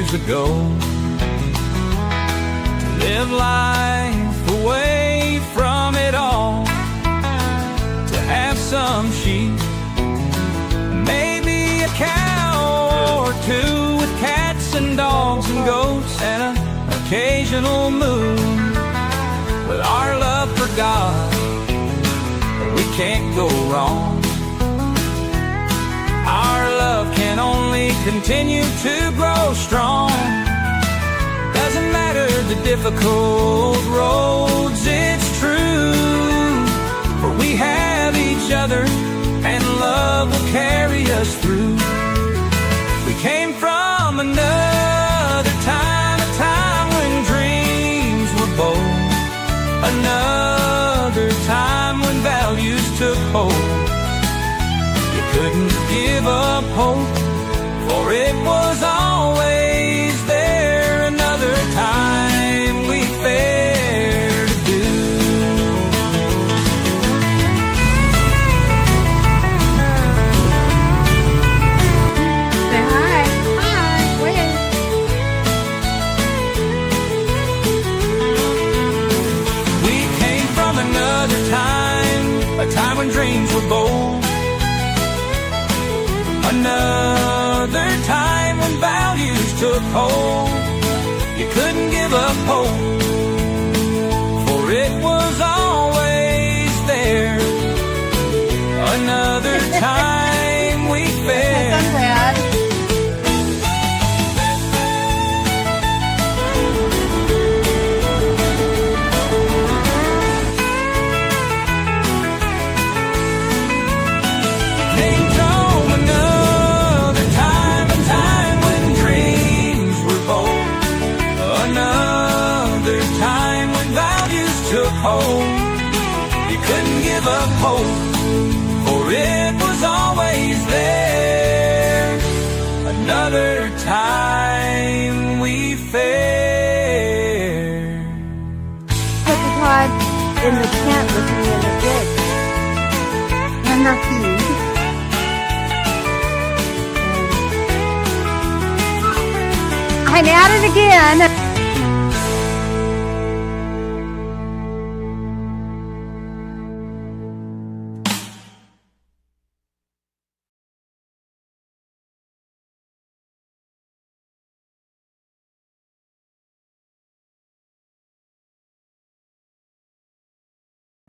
years ago. To live life away from it all, to have some sheep, maybe a cow or two, with cats and dogs and goats and an occasional moon. With our love for God, we can't go wrong. Our love can only continue to grow strong. Doesn't matter the difficult roads, it's true, for we have each other and love will carry us through. We came from another time, a time when dreams were bold, another time when values took hold. You couldn't give up hope, for it was always there. Another time we fair to do. Say hi. Hi. Wait. We came from another time, a time when dreams were bold, another time when values took hold. You couldn't give up hope, for it was always there. Another time we fared. I'm glad. Came from another time, a time when dreams were bold, another time when values took hold. You couldn't give up hope, for it was always there. Another time we fared. Put the pod in the tent with me in the ditch. And the feed. I'm at it again.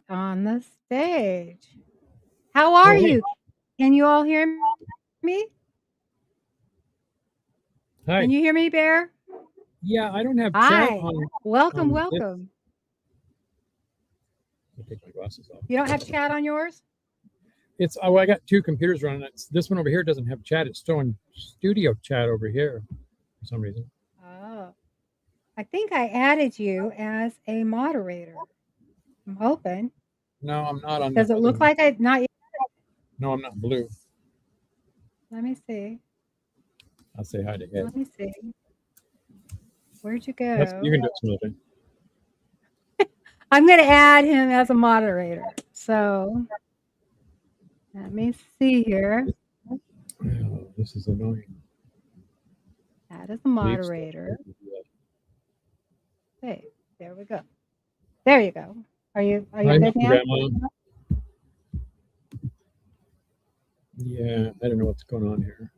On the stage. How are you? Can you all hear me? Hi. Can you hear me, Bear? Yeah, I don't have chat Hi. on. Welcome, on this. welcome. I'll take my glasses off. You don't have chat on yours? It's I got two computers running. This one over here doesn't have chat. It's showing studio chat over here for some reason. Oh. I think I added you as a moderator. I'm hoping. No, I'm not on. Does it look like I not yet? No, I'm not blue. Let me see. I'll say hi to Ed. Let me see. Where'd you go? You can do it some other time. I'm going to add him as a moderator. So let me see here. Oh, this is annoying. Add as a moderator. Hey, there we go. There you go. Are you good now? Grandma. Yeah, I don't know what's going on here.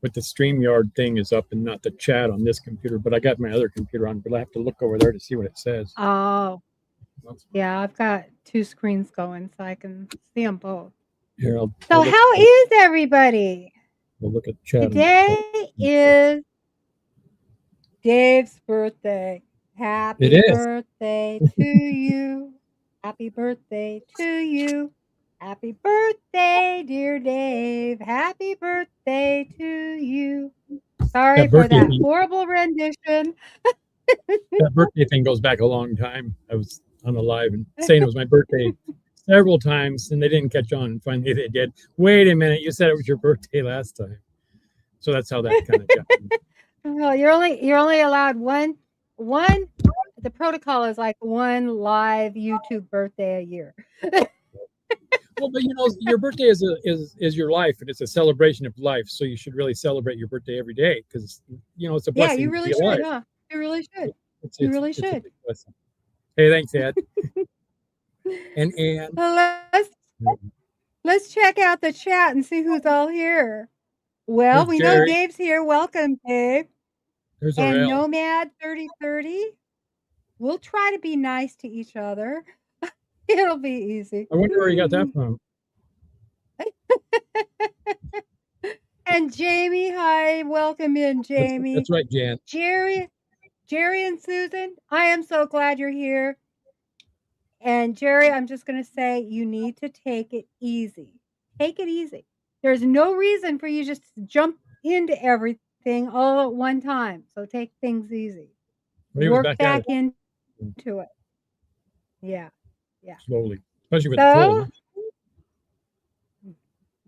But the StreamYard thing is up and not the chat on this computer, but I got my other computer on, but I have to look over there to see what it says. Oh, yeah, I've got two screens going so I can see them both. Here, So how is everybody? We'll look at chat. Today is Dave's birthday. Happy birthday to you. Happy birthday to you. Happy birthday, dear Dave. Happy birthday to you. Sorry for that horrible rendition. That birthday thing goes back a long time. I was on a live and saying it was my birthday several times, and they didn't catch on. And finally, they did. Wait a minute, you said it was your birthday last time. So that's how that kind of got. Well, you're only allowed one. The protocol is like one live YouTube birthday a year. Well, but your birthday is your life, and it's a celebration of life. So you should really celebrate your birthday every day because it's a Yeah, blessing you to really be should, alive. huh? You really should. It's You it's really it's a should. big blessing. Hey, thanks, Ed. And Well, let's check out the chat and see who's all here. Well, there's we know Jerry. Dave's here. Welcome, Dave. There's And Orel. Nomad 3030. We'll try to be nice to each other. It'll be easy. I wonder where you got that from. And Jamie, hi, welcome in, Jamie. That's right, Jan. Jerry and Susan, I am so glad you're here. And Jerry, I'm just going to say you need to take it easy. Take it easy. There's no reason for you just to jump into everything all at one time. So take things easy. Work back into it. Yeah. Yeah. Slowly, especially with the cold.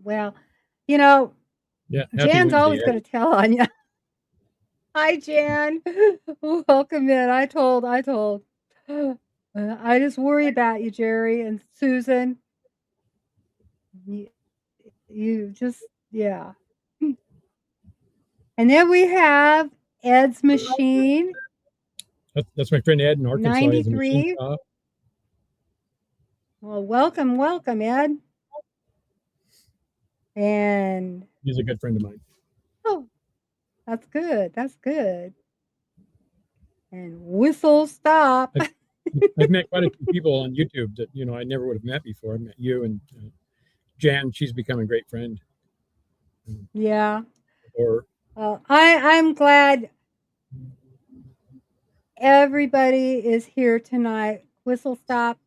Well, yeah, Jan's always going to tell on you. Hi, Jan. Welcome in. I told. I just worry about you, Jerry and Susan. You just, yeah. And then we have Ed's machine. That's my friend Ed in Arkansas. 93. Well, welcome, Ed. And he's a good friend of mine. Oh, that's good. That's good. And Whistle Stop. I've met quite a few people on YouTube that I never would have met before. I met you and Jan. She's become a great friend. Yeah. Or I'm glad everybody is here tonight. Whistle Stop.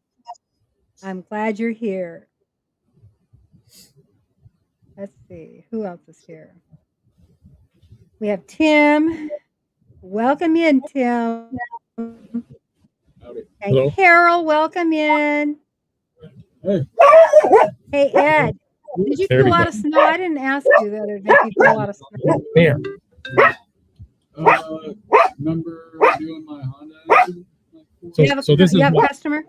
I'm glad you're here. Let's see. Who else is here? We have Tim. Welcome in, Tim. Howdy. And Hello. Carol, welcome in. Hey. Hey, Ed. Did you feel a lot of snow? I didn't ask you that. Did you feel a lot of snow? Bear. Remember doing my Honda? So this is you have a customer?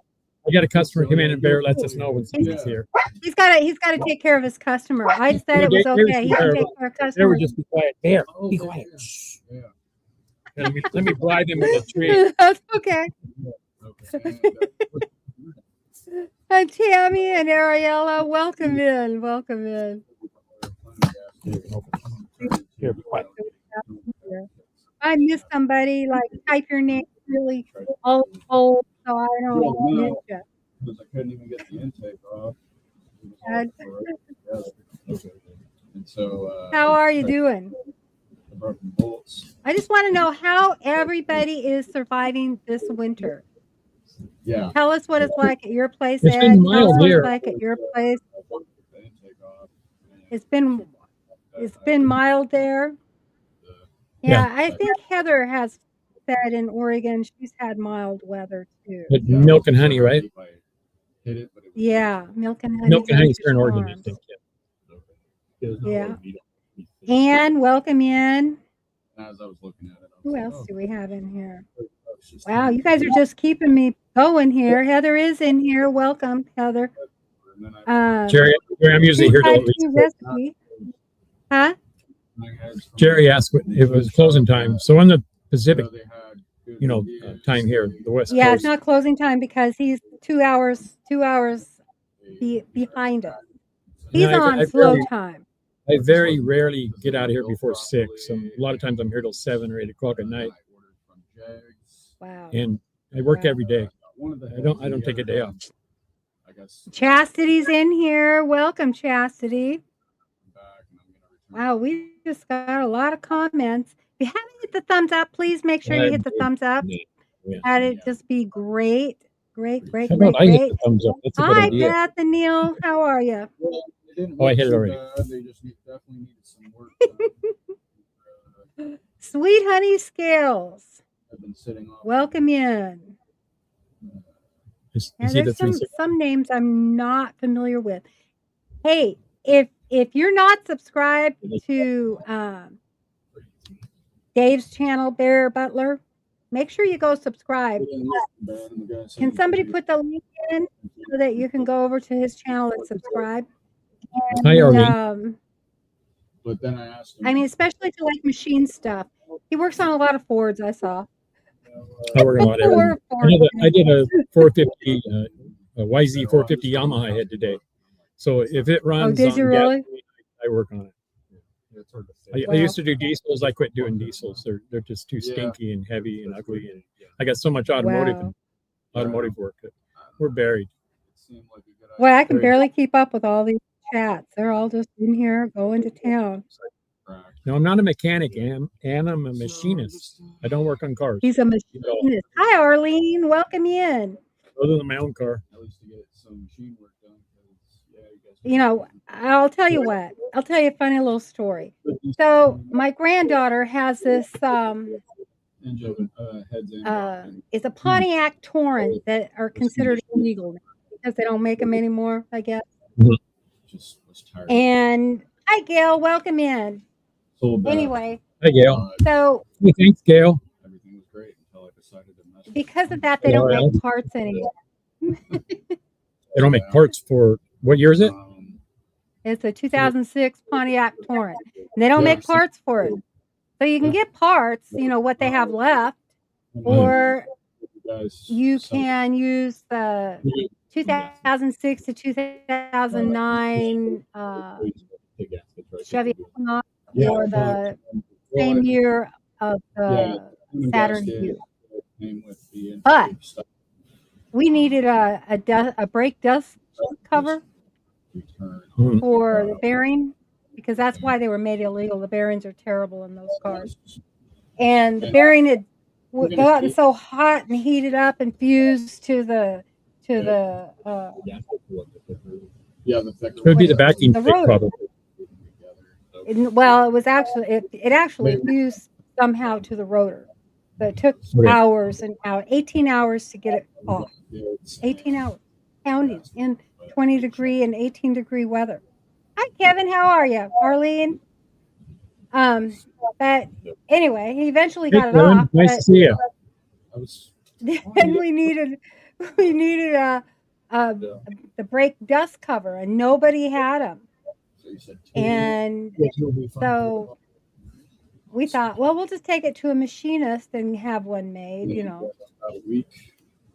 I got a customer come in and Bear lets us know when somebody's here. He's got to take care of his customer. I said it was okay. He can take care of Bear customers. would just be quiet. Bear, be quiet. Yeah. Let me bribe him with a treat. That's okay. And Tammy and Ariella, welcome in. Welcome in. Here, be quiet. I miss somebody, like type your name really old, so I don't miss you. Because I couldn't even get the intake off. And so, how are you doing? The broken bolts. I just want to know how everybody is surviving this winter. Yeah. Tell us what it's like at your place, It's Ed. been Tell us mild what here. it's like at your place. It's been mild there. Yeah, I think Heather has said in Oregon she's had mild weather too. But milk and honey, right? Yeah, milk and honey. Milk and honey's here in Oregon, I think. Yeah. And welcome in. As I was looking at it, Who else do we have in here? Wow, you guys are just keeping me going here. Heather is in here. Welcome, Heather. Jerry, I'm usually here till recipe. Huh? Jerry asked if it was closing time. So on the Pacific, time here, the West Yeah, Coast. it's not closing time because he's 2 hours behind us. He's on slow time. I very rarely get out of here before 6. A lot of times I'm here till 7 or 8 o'clock at night. Wow. And I work every day. I don't take a day off. Chastity's in here. Welcome, Chastity. Wow, we just got a lot of comments. If you haven't hit the thumbs up, please make sure you hit the thumbs up. That'd just be great. Great. How about I hit the thumbs up? That's a good Hi, idea. Beth and Neil. How are you? Oh, I hit it already. They just definitely needed some work done. Sweet Honey Scales. I've been sitting on. Welcome in. There's some names I'm not familiar with. Hey, if you're not subscribed to Dave's channel, Bear Butler, make sure you go subscribe. Can somebody put the link in so that you can go over to his channel and subscribe? Hi, And, Arlene. But then I asked him. I mean, especially to like machine stuff. He works on a lot of Fords, I saw. I work on a lot of everything. I did a 450, a YZ 450 Yamaha head today. So if it runs did on you really? gasoline, I work on it. I used to do diesels. I quit doing diesels. They're just too stinky and heavy and ugly. And I got so much automotive work that we're buried. Well, I can barely keep up with all these chats. They're all just in here going to town. No, I'm not a mechanic, and I'm a machinist. I don't work on cars. He's a machinist. Hi, Arlene. Welcome in. Other than my own car. You know, I'll tell you what. I'll tell you a funny little story. So my granddaughter has this it's a Pontiac Touran that are considered illegal because they don't make them anymore, I guess. And hi, Gail. Welcome in. Anyway. Hi, Gail. So hey, thanks, Gail. Everything was great until I decided to mess. Because of that, they don't make parts anymore. They don't make parts for what year is it? It's a 2006 Pontiac Touran. And they don't make parts for it. So you can get parts, you know, what they have left, or you can use the 2006 to 2009 Chevy Equinox or the same year of the Saturn Vue. But we needed a brake dust cover for the bearing, because that's why they were made illegal. The bearings are terrible in those cars. And the bearing had gotten so hot and heated up and fused to the it would be the backing stick, probably. Well, it was actually it actually fused somehow to the rotor. So it took hours and 18 hours to get it off. 18 hours pounding in 20-degree and 18-degree weather. Hi, Kevin. How are you? Arlene? But anyway, he eventually got it off. Nice to see you. Then we needed the brake dust cover, and nobody had them. And so we thought, well, we'll just take it to a machinist and have one made, you know.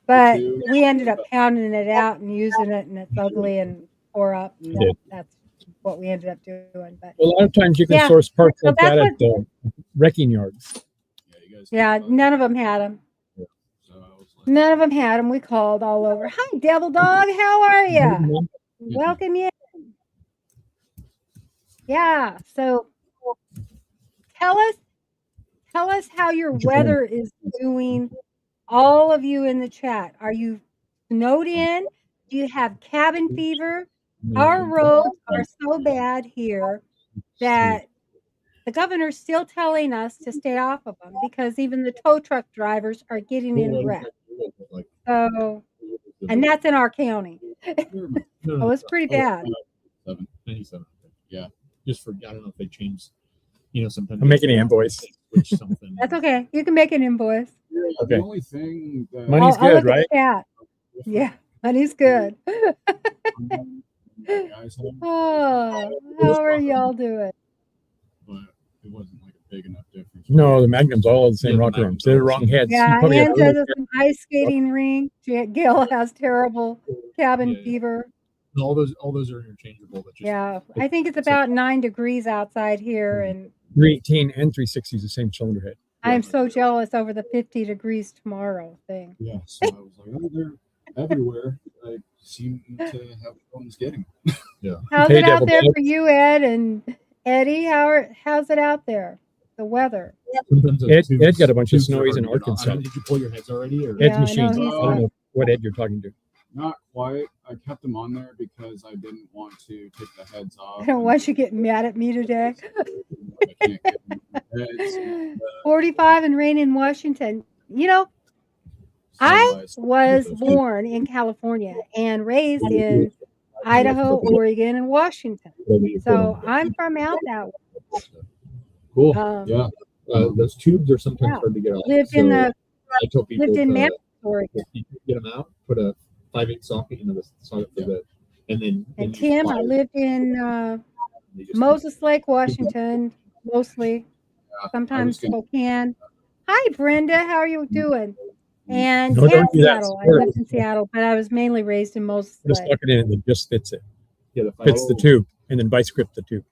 But we ended up pounding it out and using it, and it's ugly and tore up. That's what we ended up doing. But a lot of times you can source parts like that at the wrecking yards. Yeah, none of them had them. None of them had them. We called all over. Hi, Devil Dog. How are you? Welcome in. Yeah. So tell us how your weather is doing. All of you in the chat. Are you snowed in? Do you have cabin fever? Our roads are so bad here that the governor's still telling us to stay off of them because even the tow truck drivers are getting in wrecked. So, and that's in our county. Oh, it's pretty bad. 97. Yeah. Just for, I don't know if they changed, you know, sometimes. I'm making an invoice. That's okay. You can make an invoice. Okay. The only thing that money's good, right? Yeah, money's good. Oh, how are y'all doing? But it wasn't like a big enough difference. No, the Magnum's all the same rocker arms. They're the wrong heads. Yeah, and there's an ice skating rink. Gail has terrible cabin fever. All those are interchangeable. Yeah, I think it's about 9 degrees outside here, and 318 and 360 is the same cylinder head. I'm so jealous over the 50 degrees tomorrow thing. Yeah, so I was like, oh, they're everywhere. I seem to have problems getting. Yeah. How's it out there for you, Ed and Eddie? How's it out there? The weather. Ed got a bunch of snowies in Arkansas. Did you pull your heads already? Or? Ed's machine. I don't know what Ed you're talking to. Not quite. I kept them on there because I didn't want to take the heads off. I don't want you getting mad at me today. 45 and rain in Washington. You know, I was born in California and raised in Idaho, Oregon, and Washington. So I'm from out that way. Cool. Yeah. Those tubes are sometimes hard to get off. Lived in the I told people lived in to Mandatory. get them out, put a 5/8 socket into the socket for the, and then And use Tim, I pliers. lived in They just- Moses Lake, Washington, mostly. Sometimes Spokane. Hi, Brenda. How are you doing? And No, don't do that. Seattle. I lived in Seattle, but I was mainly raised in Moses Just Lake. tuck it in and it just fits it. Yeah, Fits the tube, and then vice grip the tube.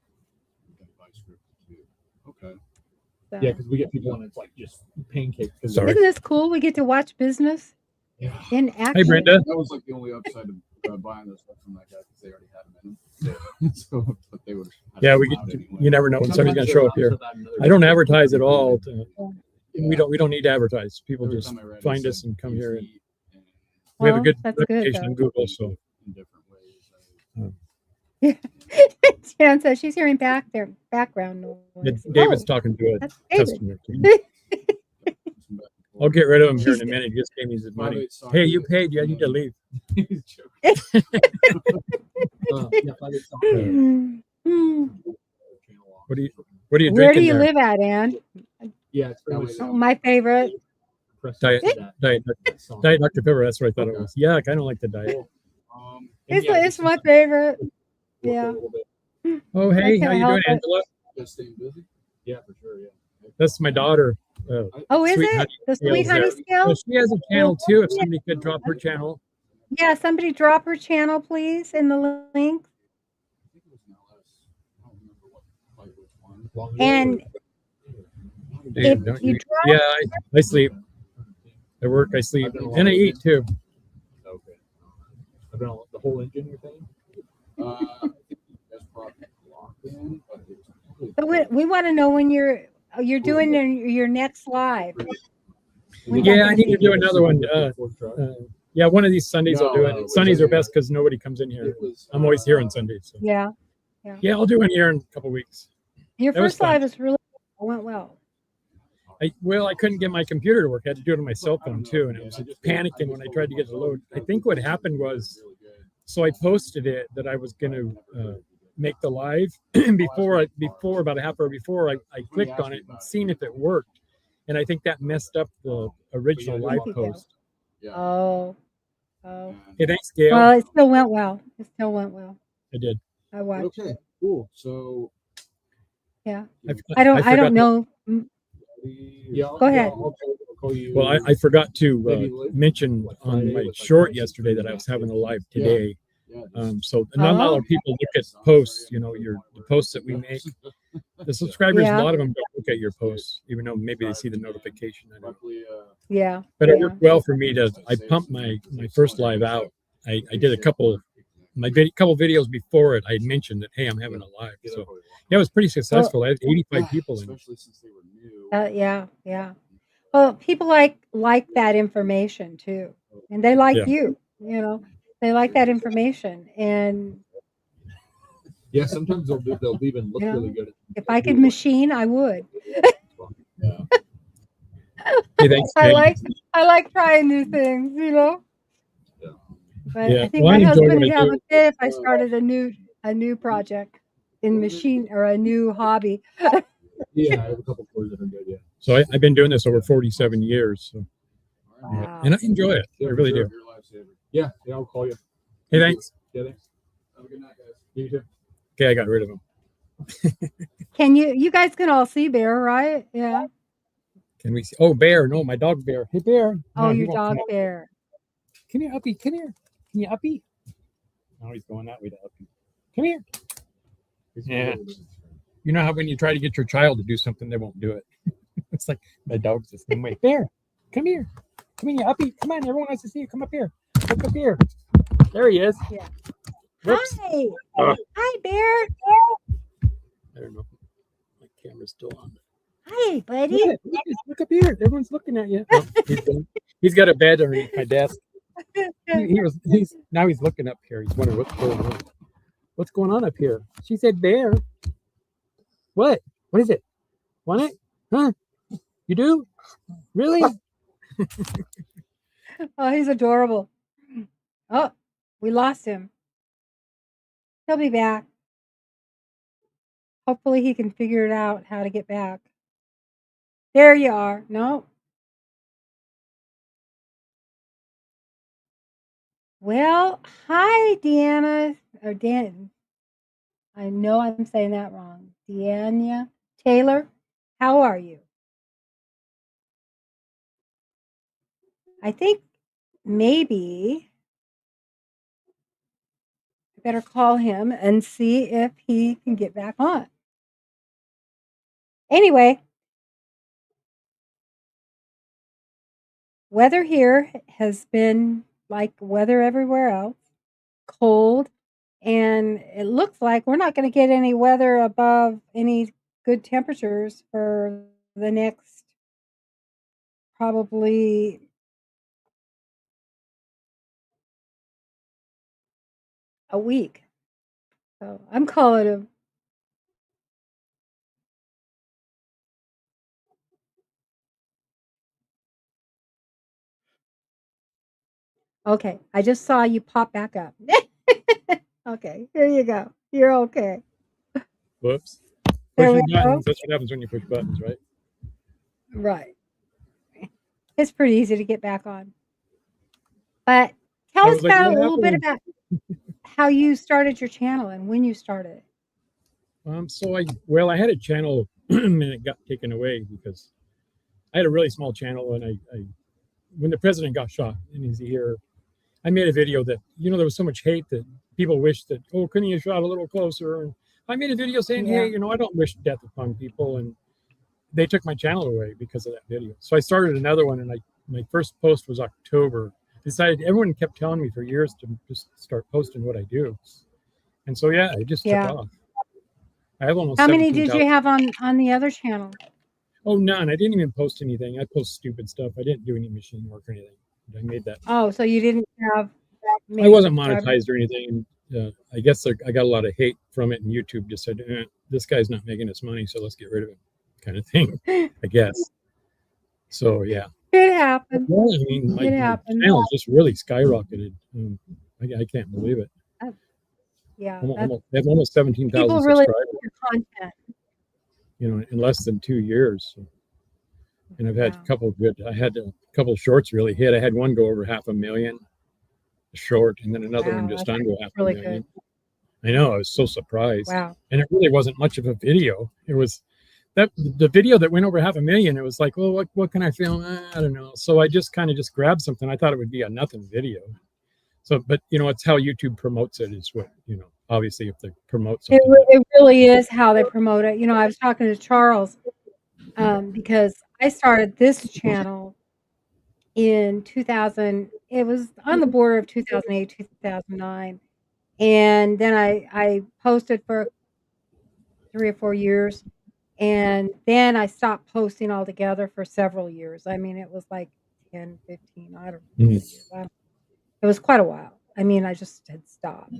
Okay. So. Yeah, because we get people on it's like just pancakes. Sorry. Isn't this cool? We get to watch business Yeah. in action. Hey, Brenda. That was like the only upside of buying those stuff from that guy because they already had them in them. So, but they would. Yeah, we get. Anyway. You never know when somebody's going to show up here. I don't advertise at all. We don't need to advertise. People just find us and come here. And we have a good reputation on Google, so. In different ways. Jan says she's hearing background noise. David's talking to a that's customer. I'll get rid of him here in a minute. He just gave me his money. Hey, you paid. You need to leave. What are you drinking? Where do you there? live at, Ann? Yeah, it's pretty much My favorite. Diet Dr. Pepper. That's what I thought it was. Yeah, I kind of like the diet. It's my favorite. Yeah. Oh, hey, how you doing, Angela? Just staying busy. Yeah, for sure. Yeah. That's my daughter. Oh, is Sweet it? Honey The Sweet Scales Honey there. Scale? Well, she has a channel too. If somebody could drop her channel. Yeah, somebody drop her channel, please, in the link. And Dave, if don't you you- drop, yeah, I sleep. I work, I sleep, and I eat too. Okay. I've been on the whole engine, you're saying? I think that's probably locked in, but it's so we want to know when you're doing your next live. Yeah, I need to do another one. Yeah, one of these Sundays I'll do it. Sundays are best because nobody comes in here. I'm always here on Sundays. So. Yeah. Yeah, I'll do one here in a couple weeks. Your That was first fun. live is really went well. I couldn't get my computer to work. I had to do it on my cell phone too, and I was panicking when I tried to get it to load. I think what happened was, so I posted it that I was going to make the live before about a half hour before I clicked on it and seen if it worked, and I think that messed up the original live post. Oh. Hey, thanks, Gail. Well, it still went well. I did. I watched. Okay, cool. So Yeah. I I don't know. yeah, Go ahead. I'll call you. Well, I forgot to mention on my short yesterday that I was having a live today. So not a lot of people look at posts, the posts that we make. The subscribers, a lot of them don't look at your posts, even though maybe they see the notification. I don't know. Yeah. But it worked well for me I pumped my first live out. I did a couple videos before it. I had mentioned that, hey, I'm having a live. So yeah, it was pretty successful. I had 85 people in. Especially since they were new. Yeah. Well, people like that information too, and they like you. They like that information, and yeah, sometimes they'll even look really good. If I could machine, I would. Yeah. Hey, thanks, I like trying new things, But I think my husband would have a fit if I started a new project in machine or a new hobby. Yeah, I have a couple toys that are good. Yeah. So I've been doing this over 47 years. So. Wow. And I enjoy it. I really do. You're a lifesaver. Yeah, I'll call you. Hey, thanks. Yeah, thanks. Have a good night, guys. You too. Okay, I got rid of him. Can you guys can all see Bear, right? Yeah. Can we see? Oh, Bear. No, my dog Bear. Hey, Bear. Oh, No, your dog Bear. Come here, Uppy. Come here. Can you Uppy? No, he's going that way to Uppy. Come here. Yeah. You know how when you try to get your child to do something, they won't do it. It's like my dog's the same way. Bear, come here. Come here, Uppy. Come on, everyone wants to see you. Come up here. Look up here. There he is. Yeah. Whoops. Hi. Hi, Bear. I don't know. My camera's still on. Hi, buddy. Look up here. Everyone's looking at you. Oh, he's got a bed underneath my desk. Now he's looking up here. He's wondering what's going on. What's going on up here? She said Bear. What? What is it? Want it? Huh? You do? Really? Oh, he's adorable. Oh, we lost him. He'll be back. Hopefully he can figure it out how to get back. There you are. No. Well, hi, Deanna, or Dan. I know I'm saying that wrong. Deanna Taylor, how are you? I think maybe I better call him and see if he can get back on. Anyway, weather here has been like weather everywhere else, cold, and it looks like we're not going to get any weather above any good temperatures for the next probably a week. So I'm calling him. Okay, I just saw you pop back up. Okay, here you go. You're okay. Whoops. There we Pushing go. buttons. That's what happens when you push buttons, right? Right. It's pretty easy to get back on. But tell I us was like, about what a little bit happened? about how you started your channel and when you started it. So I had a channel and it got taken away because I had a really small channel, and I when the president got shot in his ear, I made a video that, there was so much hate that people wished that, oh, couldn't you shot a little closer? And I made a video saying, Yeah. hey, I don't wish death upon people, and they took my channel away because of that video. So I started another one, and my first post was October. Decided everyone kept telling me for years to just start posting what I do, and so yeah, it just took Yeah. off. I have almost How many 17,000. did you have on the other channel? Oh, none. I didn't even post anything. I post stupid stuff. I didn't do any machine work or anything. I made that. Oh, so you didn't have I wasn't monetized or anything. And I guess I got a lot of hate from it, and YouTube just said, this guy's not making us money, so let's get rid of him, kind of thing, I guess. So, yeah. It happened. Yeah, I mean, my channel's just really skyrocketed. I can't believe it. Yeah. They have almost 17,000 people really subscribers. like your content. In less than 2 years. So. And I've had Wow. I had a couple shorts really hit. I had one go over 500,000 short, and then another one just under 500,000. I know, I was so surprised. Wow. And it really wasn't much of a video. It was the video that went over 500,000. It was like, well, what can I film? I don't know. So I just grabbed something. I thought it would be a nothing video. So, but it's how YouTube promotes it is what, obviously if they promote something. It really is how they promote it. I was talking to Charles because I started this channel in 2000. It was on the border of 2008, 2009. And then I posted for 3 or 4 years. And then I stopped posting altogether for several years. I mean, it was like 10, 15, I don't know. Years. It was quite a while. I mean, I just had stopped.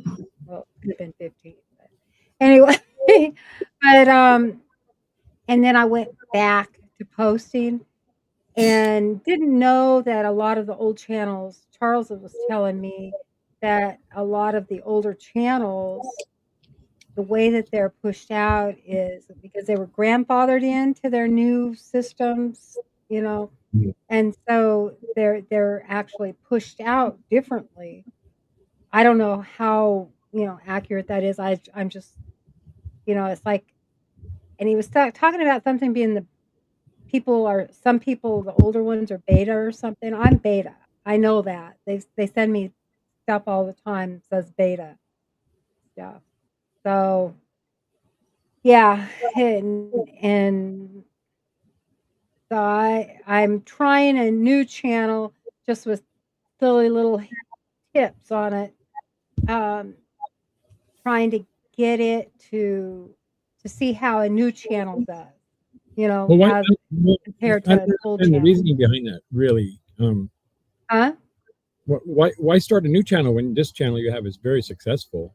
Well, it could have been 15. But anyway, and then I went back to posting and didn't know that a lot of the old channels, Charles was telling me that a lot of the older channels, the way that they're pushed out is because they were grandfathered into their new systems, and so they're actually pushed out differently. I don't know how, accurate that is. I'm just, it's like, and he was talking about something being some people, the older ones are beta or something. I'm beta. I know that. They send me stuff all the time that says beta stuff. So yeah, and so I'm trying a new channel just with silly little tips on it. Trying to get it to see how a new channel does, as compared to an old And the channel. reasoning behind that, really. Huh? Why start a new channel when this channel you have is very successful?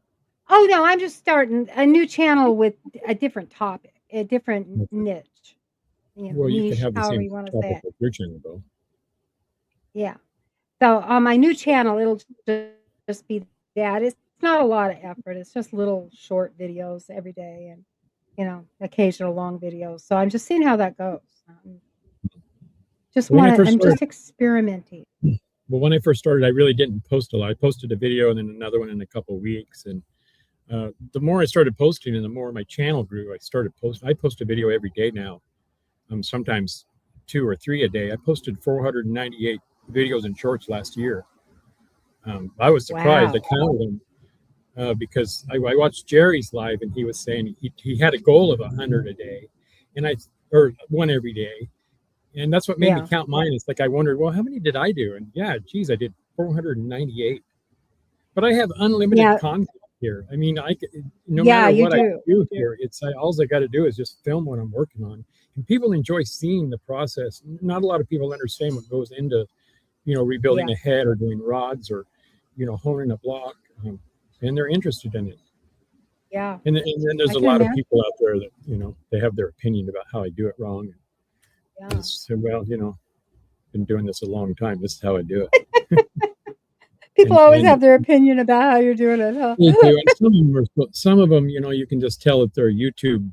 Oh, no, I'm just starting a new channel with a different topic, a different niche, Well, you can niche, have the however same you want to say topic it. with your channel, though. Yeah. So on my new channel, it'll just be that. It's not a lot of effort. It's just little short videos every day and, occasional long videos. So I'm just seeing how that goes. I'm just experimenting. well, when I first started, I really didn't post a lot. I posted a video and then another one in a couple of weeks. And the more I started posting and the more my channel grew, I post a video every day now. Sometimes 2 or 3 a day. I posted 498 videos and shorts last year. I was surprised. Wow. I counted them because I watched Jerry's live and he was saying he had a goal of 100 a day, or one every day. And that's what made me count mine. It's like I wondered, well, how many did I do? And yeah, geez, I did 498. But I have unlimited content here. I mean, no matter what I do here, all I got to do is just film what I'm working on. And people enjoy seeing the process. Not a lot of people understand what goes into, rebuilding a head or doing rods or, honing a block. And they're interested in it. Yeah. And then there's a lot of people out there that, they have their opinion about how I do it wrong. Yeah. So, well, been doing this a long time. This is how I do it. People always have their opinion about how you're doing it, huh? They do. And some of them, you can just tell that they're YouTube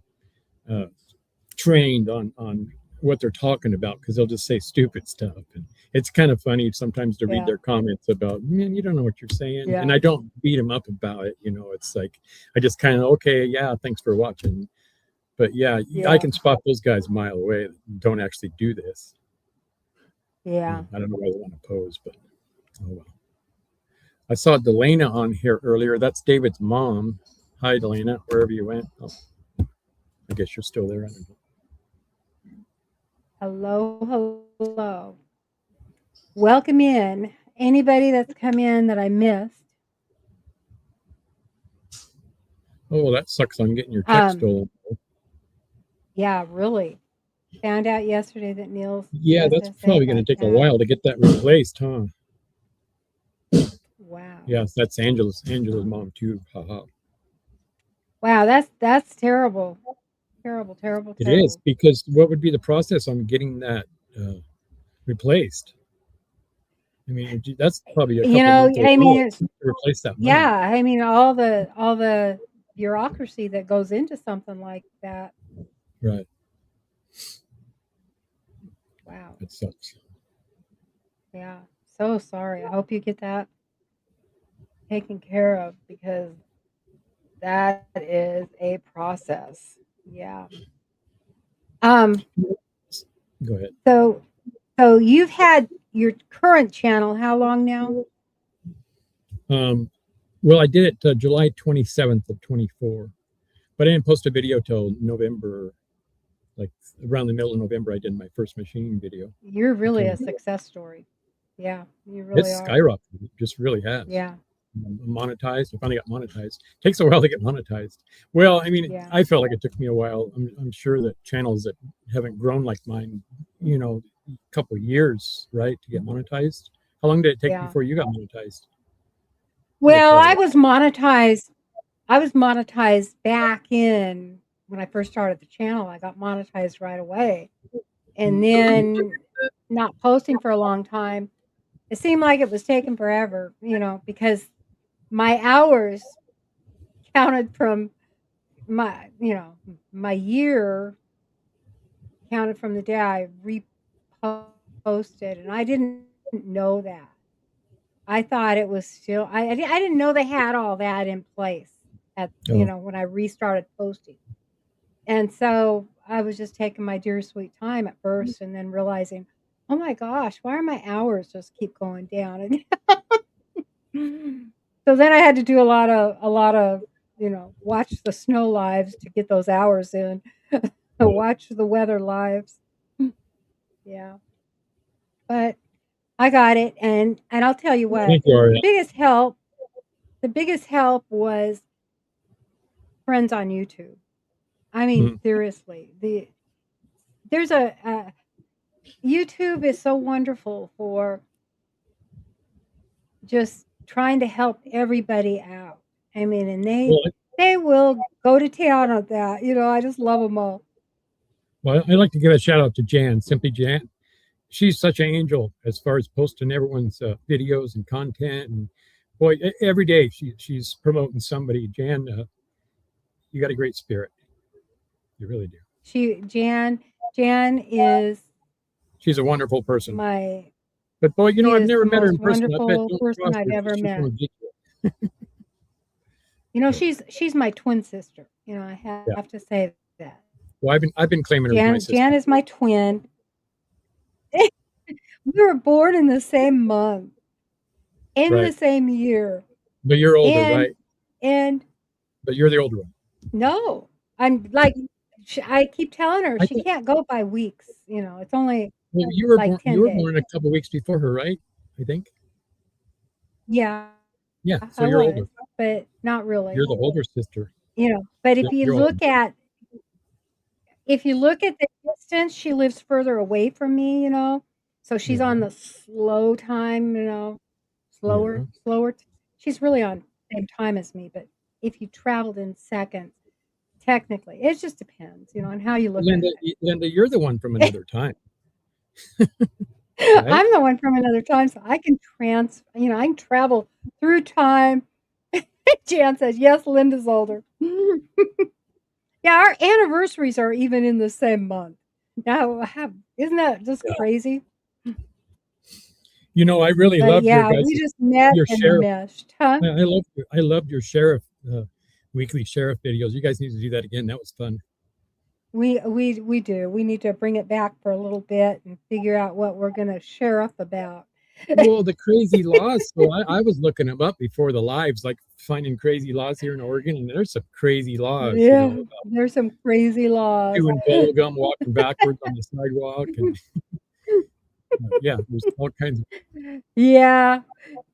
trained on what they're talking about because they'll just say stupid stuff. And it's kind of funny sometimes to read their comments about, man, you don't know what you're saying. And I don't beat them up about it. It's like, I just kind of, okay, yeah, thanks for watching. But yeah, I can spot those guys a mile away that don't actually do this. Yeah. I don't know why they want to pose, but oh well. I saw Delana on here earlier. That's David's mom. Hi, Delana, wherever you went. Oh, I guess you're still there. I don't know. Hello. Welcome in. Anybody that's come in that I missed. Oh, that sucks on getting your text stolen. Yeah, really. Found out yesterday that Neil's. Yeah, that's probably going to take a while to get that replaced, huh? Wow. Yes, that's Angela's mom too. Haha. Wow, that's terrible. Terrible. It is, because what would be the process on getting that replaced? I mean, that's probably a couple months to replace that money. Yeah, I mean all the bureaucracy that goes into something like that. Right. Wow. It sucks. Yeah. So sorry. I hope you get that taken care of because that is a process. Yeah. Go ahead. So you've had your current channel how long now? Well, I did it July 27th of 24, but I didn't post a video till November, like around the middle of November. I did my first machine video. You're really a success story. Yeah, you really are. It's skyrocketed. It just really has. Yeah. Monetized. I finally got monetized. Takes a while to get monetized. Well, I mean, I felt like it took me a while. I'm sure that channels that haven't grown like mine, a couple of years, right, to get monetized. How long did it take before you got monetized? Well, I was monetized back in when I first started the channel. I got monetized right away, and then not posting for a long time. It seemed like it was taking forever, because my hours counted from my year counted from the day I reposted, and I didn't know that. I thought it was still, I didn't know they had all that in place at, when I restarted posting. And so I was just taking my dear sweet time at first and then realizing, oh my gosh, why are my hours just keep going down? And so then I had to do a lot of, watch the snow lives to get those hours in, watch the weather lives. Yeah. But I got it. And I'll tell you what, the biggest help was friends on YouTube. I mean, seriously, there's YouTube is so wonderful for just trying to help everybody out. I mean, and they will go to town on that. I just love them all. Well, I'd like to give a shout out to Jan, Simply Jan. She's such an angel as far as posting everyone's videos and content. And boy, every day she's promoting somebody. Jan, you got a great spirit. You really do. Jan is. She's a wonderful person. But boy, She I've is never the met her in most person. I bet wonderful don't person cross I've her 'cause ever she's met. so ridiculous. She's my twin sister. I Yeah. have to say that. Well, I've been claiming her as my sister. Jan is my twin. We were born in the same month, in the Right. same year. But you're older, right? And But you're the older one. no, I'm like, I keep telling her I she thought can't go by weeks. It's only well, like 10 you were days. born a couple weeks before her, right? I think. Yeah, Yeah, so I you're was, older. but not really. You're the older sister. But if you You're older. look at the distance, she lives further away from me, so she's on Yeah. the slow time, slower, Yeah. slower. She's really on the same time as me, but if you traveled in seconds, technically, it just depends, on how you look at Lynda, you're the one from it. another time, right? I'm the one from another time, so I can I can travel through time. Jan says, "Yes, Lynda's older." Yeah, our anniversaries are even in the same month. Now, isn't that just Yeah. crazy? I really But loved your yeah, guys' we just met your and sheriff. meshed, huh? I loved your sheriff weekly sheriff videos. You guys need to do that again. That was fun. We do. We need to bring it back for a little bit and figure out what we're gonna share up about. Well, the crazy laws. So I was looking them up before the lives, like finding crazy laws here in Oregon, and there's some crazy laws, Yeah, about there's some crazy laws. chewing bubble gum, walking backwards on the sidewalk, and yeah, there's all kinds of. Yeah.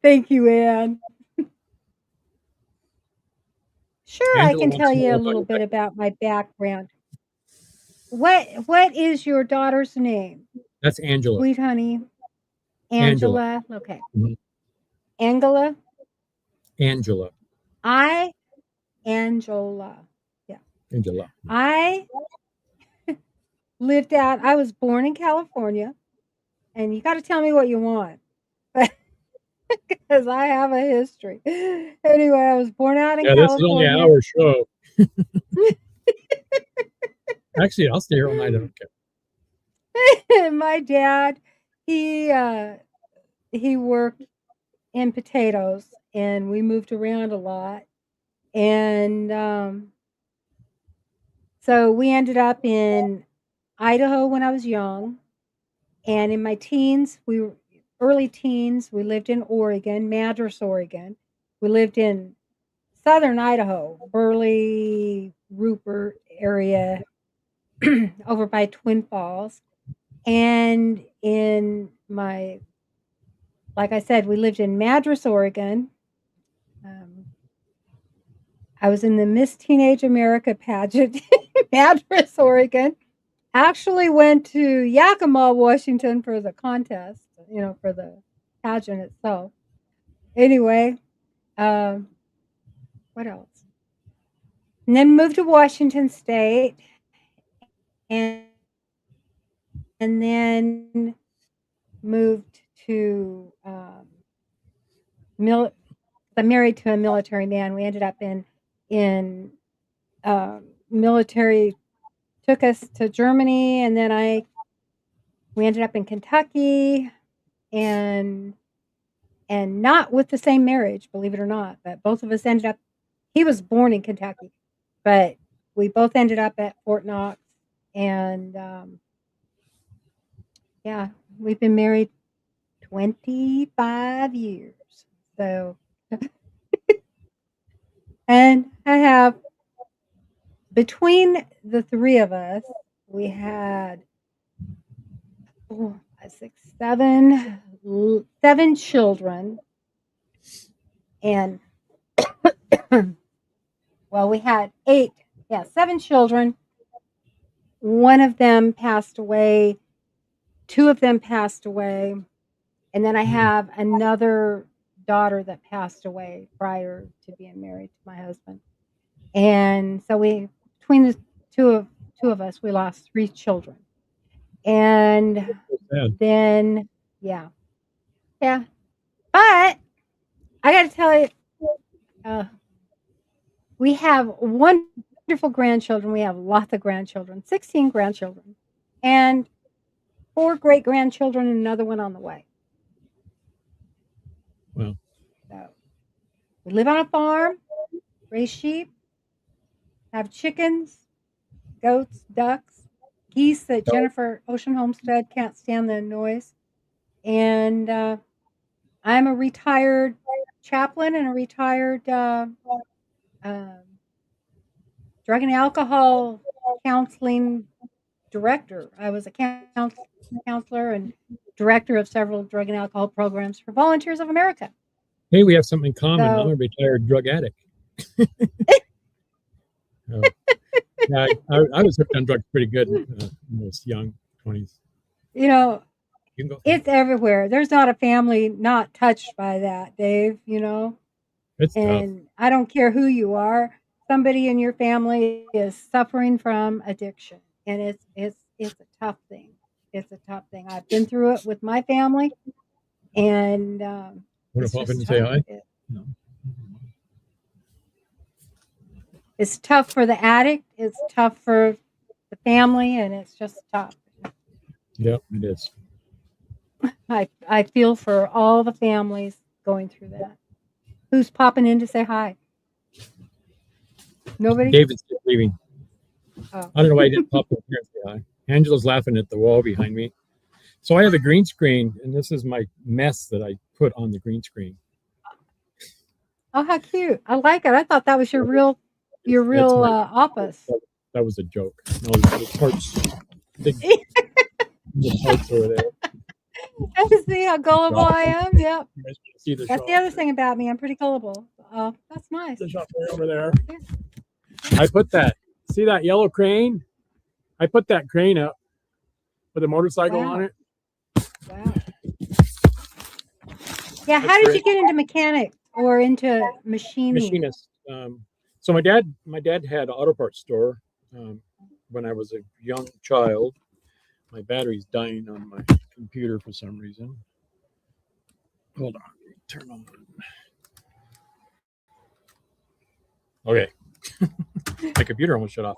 Thank you, Ann. Sure, I Angela can wants tell to know you a about little your. bit about my background. What is your daughter's name? That's Angela. Sweet honey. Angela. Angela. Okay. Mhm. Angela. Angela. Angela. Yeah. Angela. I was born in California, and you got to tell me what you want. Because I have a history. Anyway, I was born out in Yeah, this is only an California. hour show. Actually, I'll stay here all night. I don't care. My dad, he worked in potatoes, and we moved around a lot. And so we ended up in Idaho when I was young. And in my early teens, we lived in Oregon, Madras, Oregon. We lived in southern Idaho, Burley, Rupert area, over by Twin Falls. And like I said, we lived in Madras, Oregon. I was in the Miss Teenage America pageant in Madras, Oregon. Actually went to Yakima, Washington for the contest, for the pageant itself. Anyway, what else? And then moved to Washington State, and then moved to I'm married to a military man. We ended up in military took us to Germany, and then we ended up in Kentucky, and not with the same marriage, believe it or not, but both of us ended up. He was born in Kentucky, but we both ended up at Fort Knox, and yeah, we've been married 25 years. So, and I have between the three of us, we had 4, 5, 6, 7 children, and well, we had 8, 7 children. One of them passed away. 2 of them passed away, and then I have another daughter that passed away prior to being married to my husband. And so between the two of us, we lost 3 children. And then, yeah. But I got to tell you, we have wonderful grandchildren. We have lots of grandchildren, 16 grandchildren, and 4 great grandchildren, and another one on the way. Well, So we live on a farm, raise sheep, have chickens, goats, ducks, geese that Jennifer Ocean Homestead can't stand the noise. And I'm a retired chaplain and a retired um, drug and alcohol counseling director. I was a counselor and director of several drug and alcohol programs for Volunteers of America. hey, we have something in common. So, I'm a retired drug addict. Oh. Yeah, I was hooked on drugs pretty good when I was young, 20s. you know, You can go. it's everywhere. There's not a family not touched by that, Dave, It's tough. And I don't care who you are, somebody in your family is suffering from addiction, and it's a tough thing. It's a tough thing. I've been through it with my family, and Want to it's pop in just and say tough. hi? No. It's tough for the addict. It's tough for the family, and it's just tough. Yep, it is. I feel for all the families going through that. Who's popping in to say hi? Nobody? David's just leaving. Oh. I don't know why he didn't pop in here and say hi. Angela's laughing at the wall behind me. So I have a green screen, and this is my mess that I put on the green screen. Oh, how cute! I like it. I thought that was your real office. That was a joke. No, the parts, big the parts over there. See how gullible I am? Yep. You guys can see the That's shop. the other thing about me. I'm pretty gullible. Oh, that's nice. The shop right over there. Yeah. I put that. See that yellow crane? I put that crane up with a motorcycle Wow. on it. Wow. Yeah. How did you get into mechanics or into machining? Machinist. So my dad had an auto parts store when I was a young child. My battery's dying on my computer for some reason. Hold on, turn on. Okay, my computer almost shut off.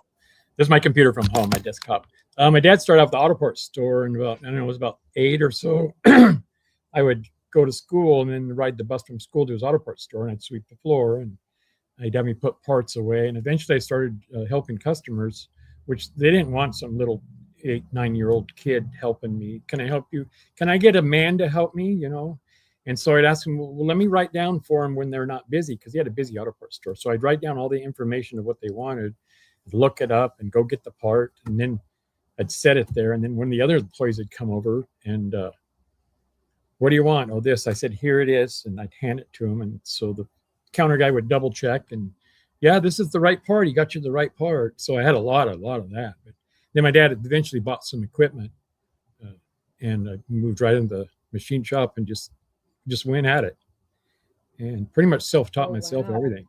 This is my computer from home, my desktop. My dad started off the auto parts store, and about, I don't know, it was about 8 or so. I would go to school and then ride the bus from school to his auto parts store, and I'd sweep the floor, and he'd have me put parts away. And eventually I started helping customers, which they didn't want some little 8-9-year-old kid helping me. Can I help you? Can I get a man to help me? And so I'd ask him, well, let me write down for him when they're not busy, because he had a busy auto parts store. So I'd write down all the information of what they wanted, look it up, and go get the part. And then I'd set it there. And then when the other employees would come over and, what do you want? Oh, this. I said, here it is. And I'd hand it to him. And so the counter guy would double check, and yeah, this is the right part. He got you the right part. So I had a lot of that. But then my dad eventually bought some equipment, and I moved right into the machine shop and just went at it, and pretty much self-taught myself everything.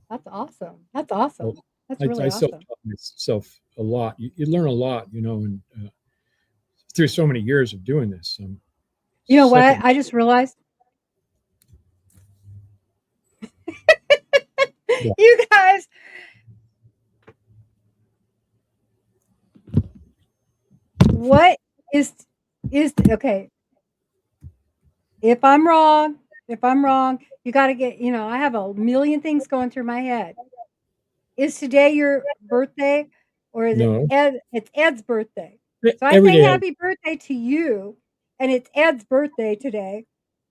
That's awesome. That's awesome. That's really I awesome. self-taught myself a lot. You learn a lot, and through so many years of doing this. You know what? I just realized. Yeah. You guys. What is okay? If I'm wrong, you got to get, I have a million things going through my head. Is today your birthday, or is No. it Ed? It's Ed's birthday. So I Every say day. happy birthday to you, and it's Ed's birthday today.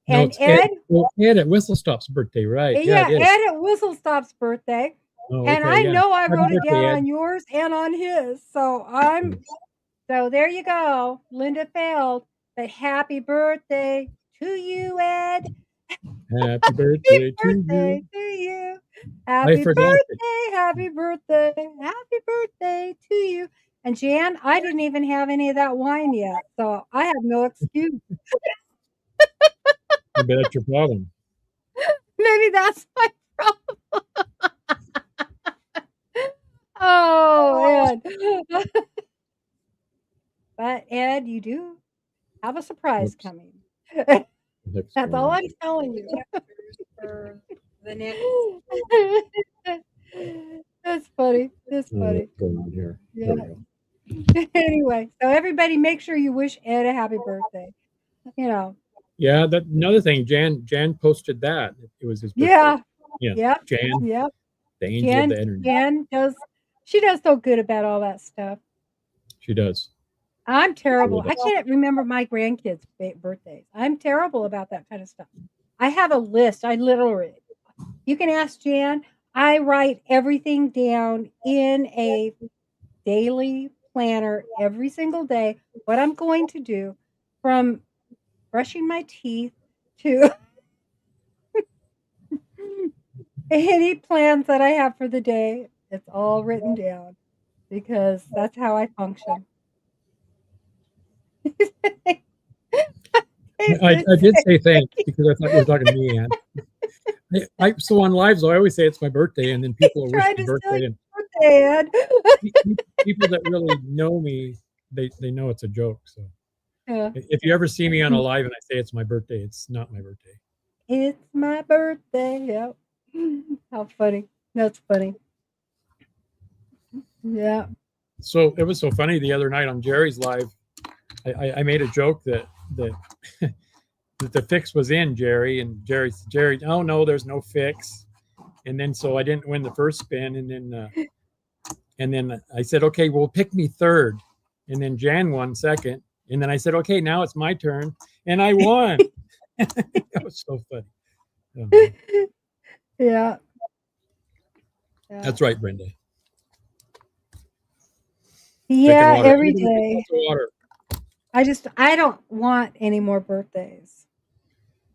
No, And it's Ed at Whistle Stop's birthday, right? Yeah, it is. Ed at Whistle Stop's birthday. Oh, And okay, I yeah. know I Happy wrote it birthday, down Ed. on yours and on his. So there you go. Lynda failed. But happy birthday to you, Ed. Happy birthday to Birthday you. to you. I Happy forgot it. birthday, happy birthday, happy birthday to you. And Jan, I didn't even have any of that wine yet, so I have no excuse. I bet that's your problem. Maybe that's my problem. Oh, Ed. But Ed, you do have a surprise Oops. coming. That's That's all I'm telling you. For the next That's funny. That's funny. What's going on here? Yeah. There we go. Anyway, so everybody make sure you wish Ed a happy birthday. Yeah, that another thing. Jan posted that it was his birthday. Yeah. Yeah, Yep. Jan, Yep. the angel of the internet. Jan she does so good about all that stuff. She does. I'm terrible. Really I does. can't remember my grandkids' birthdays. I'm terrible about that kind of stuff. I have a list. I literally, you can ask Jan. I write everything down in a daily planner every single day, what I'm going to do from brushing my teeth to any plans that I have for the day. It's all written down because that's how I function. I did say thanks because I thought you were talking to me, Ann. So on lives, I always say it's my birthday, and then people will wish Trying me to steal birthday, your and birthday, Ed. people that really know me, they know it's a joke. So Yeah. if you ever see me on a live and I say it's my birthday, it's not my birthday. It's my birthday. Yep. How funny. That's funny. Yeah. So it was so funny the other night on Jerry's live. I made a joke that that the fix was in, Jerry, and Jerry, oh no, there's no fix. And then so I didn't win the first spin, and then I said, okay, well, pick me third, and then Jan won second, and then I said, okay, now it's my turn, and I won. That was so funny. Yeah. That's right, Brenda. Yeah, every day. Water. I don't want any more birthdays.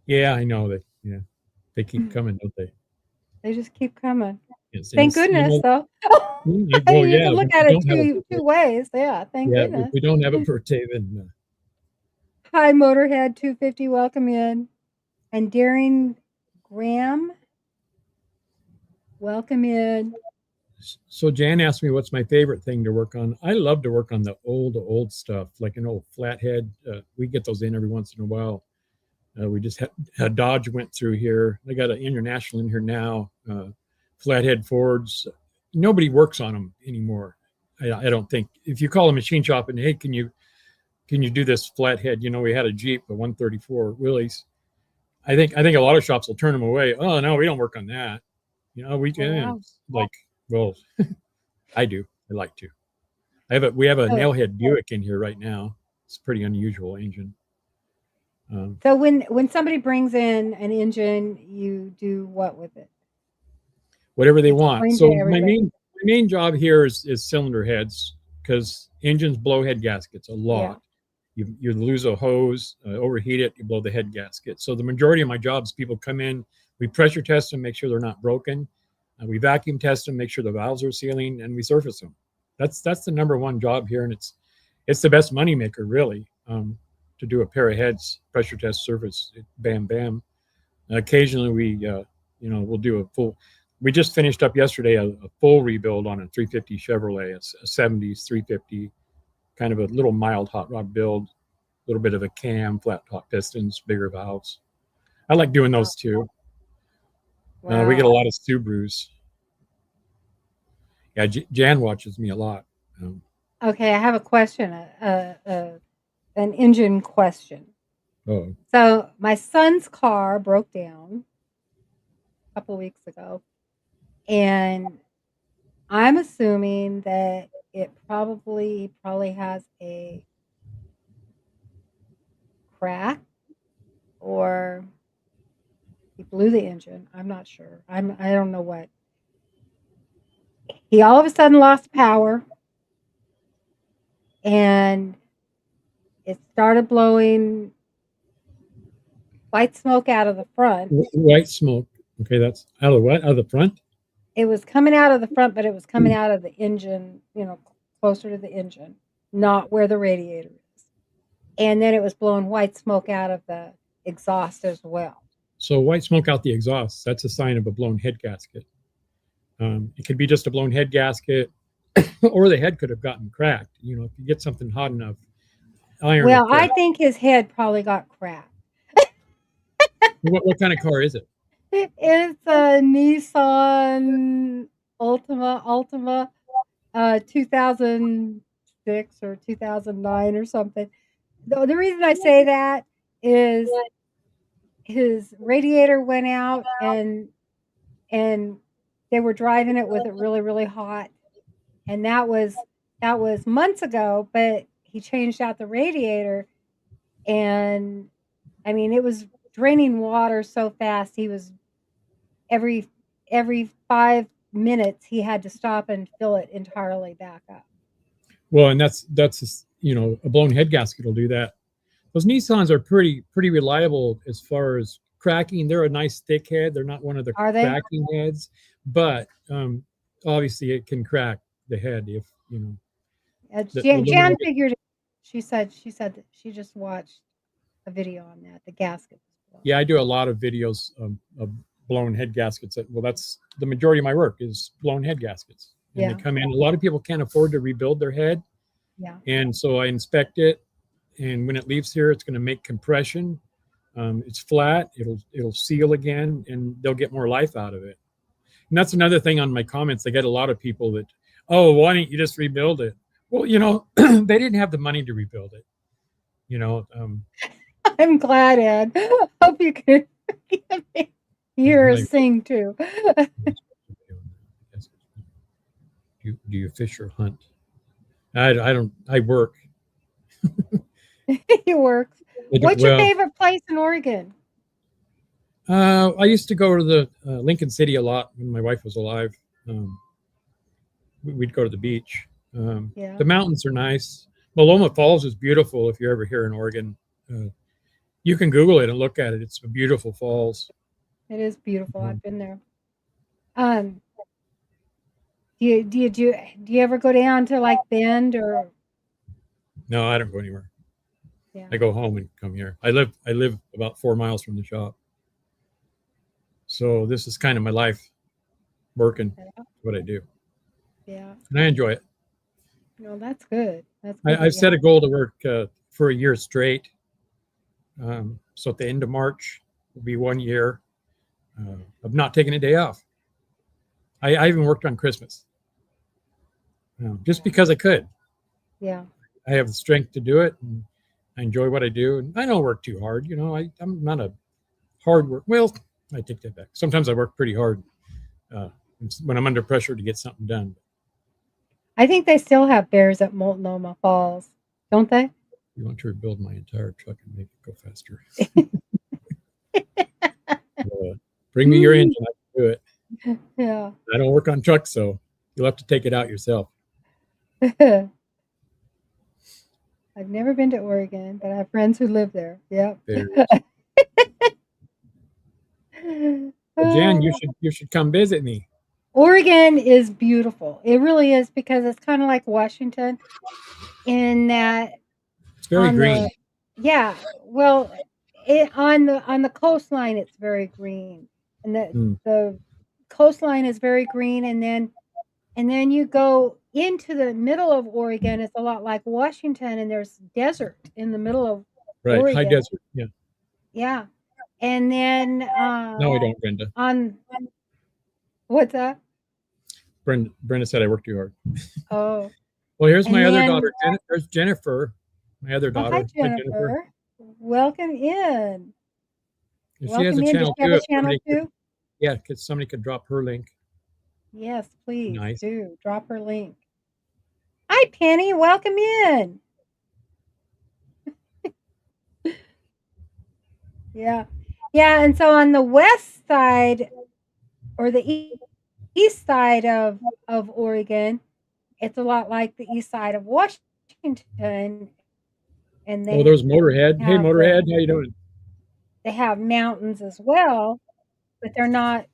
Yeah, I know that. Yeah, they keep coming, don't they? They just keep coming. Yes, Thank goodness, though. Well, You yeah, can look at it two ways. Yeah, thank goodness. If we don't have a birthday, then. Hi, Motorhead 250, welcome in. And Daring Graham, welcome in. So Jan asked me what's my favorite thing to work on. I love to work on the old stuff, like an old flathead. We get those in every once in a while. We just had Dodge went through here. I got an International in here now. Flathead Fords. Nobody works on them anymore. I don't think. If you call a machine shop and hey, can you do this flathead? You know, we had a Jeep, a 134 Willys. I think a lot of shops will turn them away. Oh no, we don't work on that. You know, we can like. Well, I do. I like to. We have a nailhead Buick in here right now. It's a pretty unusual engine. So when somebody brings in an engine, you do what with it? Whatever they want. So my main job here is cylinder heads because engines blow head gaskets a lot. Yeah. You lose a hose, overheat it, you blow the head gasket. So the majority of my jobs, people come in, we pressure test them, make sure they're not broken. We vacuum test them, make sure the valves are sealing, and we surface them. That's the number one job here, and it's the best money maker really. To do a pair of heads, pressure test, surface, bam, bam. And occasionally we'll do a full. We just finished up yesterday a full rebuild on a 350 Chevrolet. It's a 70s 350, kind of a little mild hot rod build, a little bit of a cam, flat top pistons, bigger valves. I like doing those too. Wow. We get a lot of Subarus. Yeah, Jan watches me a lot. Okay, I have a question, an engine question. Oh. So my son's car broke down a couple weeks ago, and I'm assuming that it probably has a crack, or he blew the engine. I'm not sure. I don't know what. He all of a sudden lost power, and it started blowing white smoke out of the front. White smoke. Okay, that's out of what? Out of the front? It was coming out of the front, but it was coming out of the engine, closer to the engine, not where the radiator is. And then it was blowing white smoke out of the exhaust as well. So white smoke out the exhaust, that's a sign of a blown head gasket. It could be just a blown head gasket, or the head could have gotten cracked. If you get something hot enough, iron. Well, I think his head probably got cracked. What kind of car is it? It's a Nissan Altima, 2006 or 2009 or something. The reason I say that is his radiator went out, and they were driving it with it really, really hot. And that was months ago, but he changed out the radiator, and I mean, it was draining water so fast. He was every 5 minutes he had to stop and fill it entirely back up. Well, and that's a blown head gasket will do that. Those Nissans are pretty reliable as far as cracking. They're a nice thick head. They're not one of the Are they? cracking heads, but obviously it can crack the head if Jan figured it. She said that she just watched a video on that. The gasket. Yeah, I do a lot of videos of blown head gaskets. That's the majority of my work is blown head gaskets. And they come in. A lot of people can't afford to rebuild their head. Yeah. And so I inspect it, and when it leaves here, it's going to make compression. It's flat. It'll seal again, and they'll get more life out of it. And that's another thing on my comments. I get a lot of people that, oh, why don't you just rebuild it? Well, they didn't have the money to rebuild it. I'm glad, Ed. Hope you can hear us sing too. Do you fish or hunt? I don't. I work. He works. What's your favorite place in Oregon? I used to go to the Lincoln City a lot when my wife was alive. We'd go to the beach. The mountains are nice. Maloma Falls is beautiful if you're ever here in Oregon. You can Google it and look at it. It's a beautiful falls. It is beautiful. I've been there. Do you ever go down to like Bend or? No, I don't go anywhere. Yeah. I go home and come here. I live about 4 miles from the shop. So this is kind of my life, working. That's what I do. Yeah. And I enjoy it. No, that's good. That's good. I've set a goal to work for a year straight. So at the end of March will be 1 year of not taking a day off. I even worked on Christmas. Just because I could. Yeah. I have the strength to do it, and I enjoy what I do, and I don't work too hard. I'm not a hard work. Well, I take that back. Sometimes I work pretty hard when I'm under pressure to get something done. I think they still have bears at Multnomah Falls, don't they? You want to rebuild my entire truck and make it go faster? Bring me your engine. I can do it. Yeah. I don't work on trucks, so you'll have to take it out yourself. I've never been to Oregon, but I have friends who live there. Yep. Jan, you should come visit me. Oregon is beautiful. It really is, because it's kind of like Washington in that it's very green. Well, on the coastline it's very green, and the coastline is very green, and then you go into the middle of Oregon. It's a lot like Washington, and there's desert in the middle of Oregon. High desert. Yeah. And then no, I don't, Brenda. What's that? Brenda said I work too hard. Oh. Well, here's my other daughter. There's Jennifer, my other daughter. Hi, Jennifer. Welcome in. If she has a channel, too. Yeah, because somebody could drop her link. Yes, please. Nice. Do drop her link. Hi, Penny. Welcome in. Yeah. And so on the west side, or the east side of Oregon, it's a lot like the east side of Washington. And there's Motorhead. Hey, Motorhead, how you doing? They have mountains as well, but they're not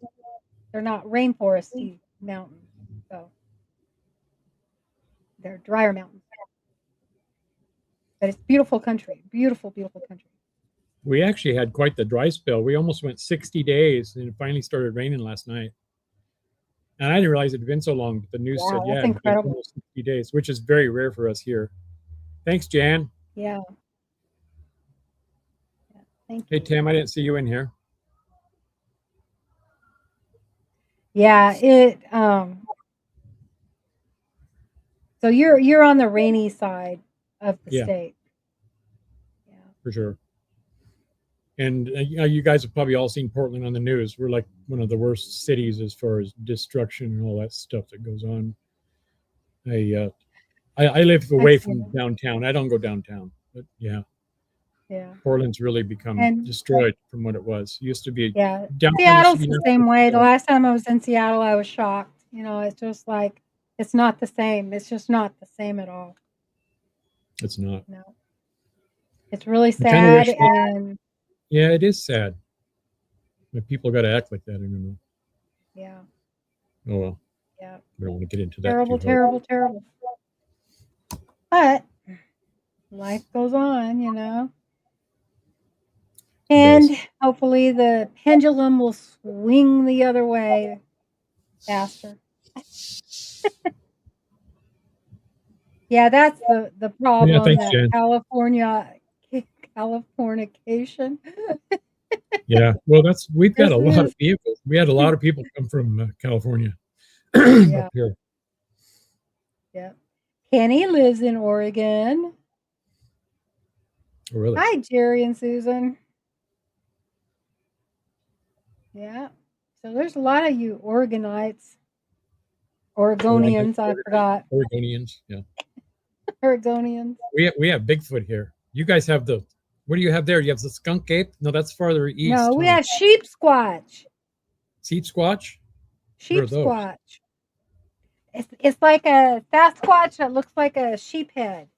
rainforesty mountains. So they're drier mountains. But it's beautiful country. Beautiful, beautiful country. We actually had quite the dry spell. We almost went 60 days, and it finally started raining last night. And I didn't realize it had been so long, but the news said, that's incredible. Almost 60 days, which is very rare for us here. Thanks, Jan. Yeah. Thank you. Hey, Tim, I didn't see you in here. Yeah, so you're on the rainy side of the state. Yeah. For sure. And you guys have probably all seen Portland on the news. We're like one of the worst cities as far as destruction and all that stuff that goes on. I live away from downtown. I don't go downtown, but yeah, Portland's really become destroyed from what it was. It used to be. Yeah, Downtown Seattle's the same way. The last time I was in Seattle, I was shocked. You know, it's just like it's not the same. It's just not the same at all. It's not. No, it's really sad. And yeah, it is sad. But people got to act like that. I don't know. Yeah. Oh well. Yeah. We don't want to get into that. Terrible, terrible, terrible. But life goes on, you know. And hopefully the pendulum will swing the other way faster. Yeah, that's the problem. Yeah, thanks, that Jen. Californication. Yeah, well, we've got a lot of vehicles. We had a lot of people come from California up here. Yeah. Kenny lives in Oregon. Oh, really? Hi, Jerry and Susan. Yeah. So there's a lot of you Oregonians. I forgot. Oregonians, yeah. Oregonians. We have Bigfoot here. You guys have what do you have there? You have the skunk ape? No, that's farther east. No, we have sheep squatch. Sheep squatch? Sheep squatch. It's like a Sasquatch that looks like a sheep head.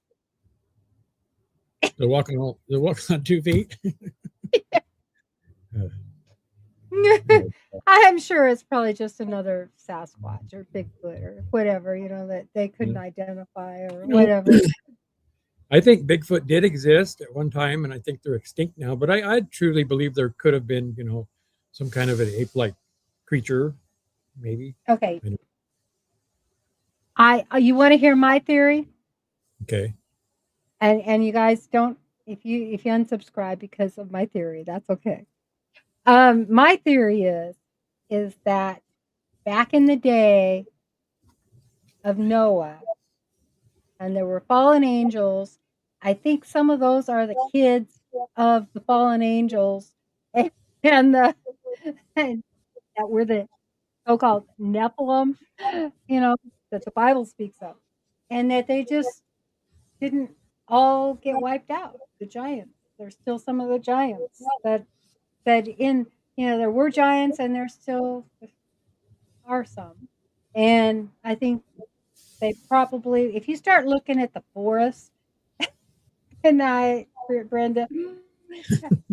They're walking on 2 feet. I'm sure it's probably just another Sasquatch or Bigfoot or whatever, you know, that they couldn't identify or whatever. I think Bigfoot did exist at one time, and I think they're extinct now. But I truly believe there could have been, you know, some kind of an ape-like creature, maybe. Okay. You want to hear my theory? Okay. And you guys don't, if you unsubscribe because of my theory, that's okay. My theory is that back in the day of Noah, and there were fallen angels. I think some of those are the kids of the fallen angels, and that were the so-called Nephilim, you know, that the Bible speaks of, and that they just didn't all get wiped out. The giants. There's still some of the giants that in, you know, there were giants, and there still are some, and I think. They probably, if you start looking at the forest, and Brenda,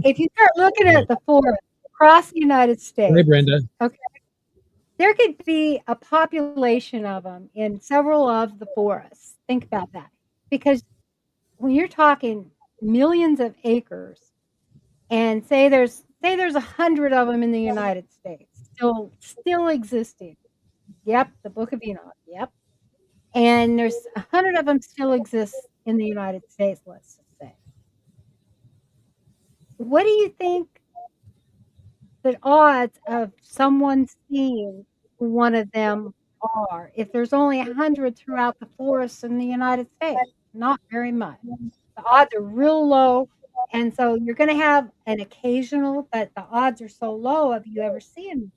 if you start looking at the forest across the United States, hey, Brenda. Okay, there could be a population of them in several of the forests. Think about that, because when you're talking millions of acres, and say there's 100 of them in the United States, still existing. Yep, the Book of Enoch. Yep. And there's 100 of them still exist in the United States, let's just say. What do you think the odds of someone seeing one of them are? If there's only 100 throughout the forests in the United States, not very much. The odds are real low. And so you're going to have an occasional, but the odds are so low of you ever seeing.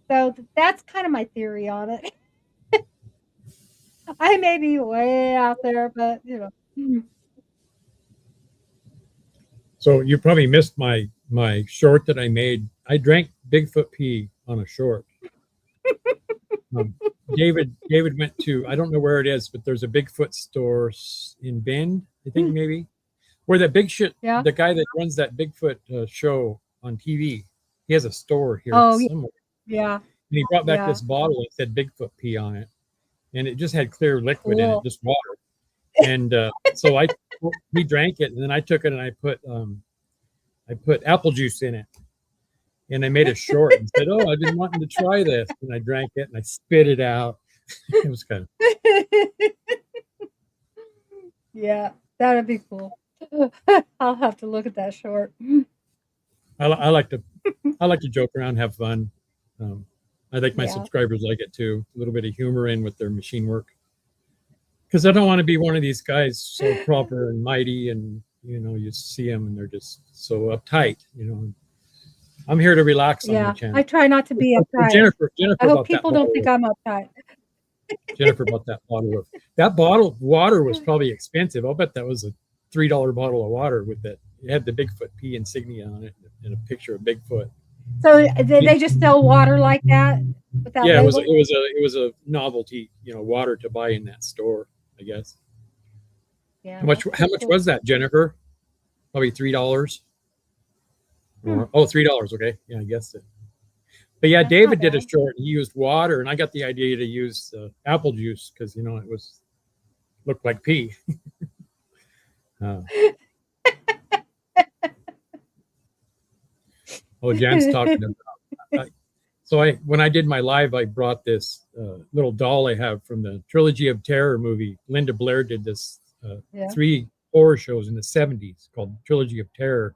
So that's kind of my theory on it. I may be way out there, but you know. So you probably missed my short that I made. I drank Bigfoot pee on a short. David went to, I don't know where it is, but there's a Bigfoot store in Bend, I think maybe, where that big shit. Yeah. The guy that runs that Bigfoot show on TV, he has a store here somewhere. Yeah. And he brought back this bottle that said Bigfoot pee on it. And it just had clear liquid in it, just water. And so we drank it, and then I took it and I put apple juice in it, and I made it short and said, "Oh, I've been wanting to try this," and I drank it and I spit it out. It was kind of yeah, that'd be cool. I'll have to look at that short. I like to joke around, have fun. I think my subscribers like it too. A little bit of humor in with their machine work. Because I don't want to be one of these guys so proper and mighty and You know, you see them and they're just so uptight. You know, I'm here to relax on my channel. I try not to be uptight. Jennifer, I hope people don't think I'm uptight. Jennifer bought that bottle of water was probably expensive. I'll bet that was a $3 bottle of water with that. It had the Bigfoot P insignia on it and a picture of Bigfoot. So they just sell water like that? With that Yeah, label? it was a novelty, you know, water to buy in that store, I guess. Yeah. How much was that, Jennifer? Probably $3. Oh, $3. Okay, yeah, I guess it. But yeah, David did a short. He used water, and I got the idea to use apple juice because you know it looked like pee. Oh, Jan's talking about. So when I did my live, I brought this little doll I have from the Trilogy of Terror movie. Lynda Blair did this 3 horror shows in the 70s called Trilogy of Terror,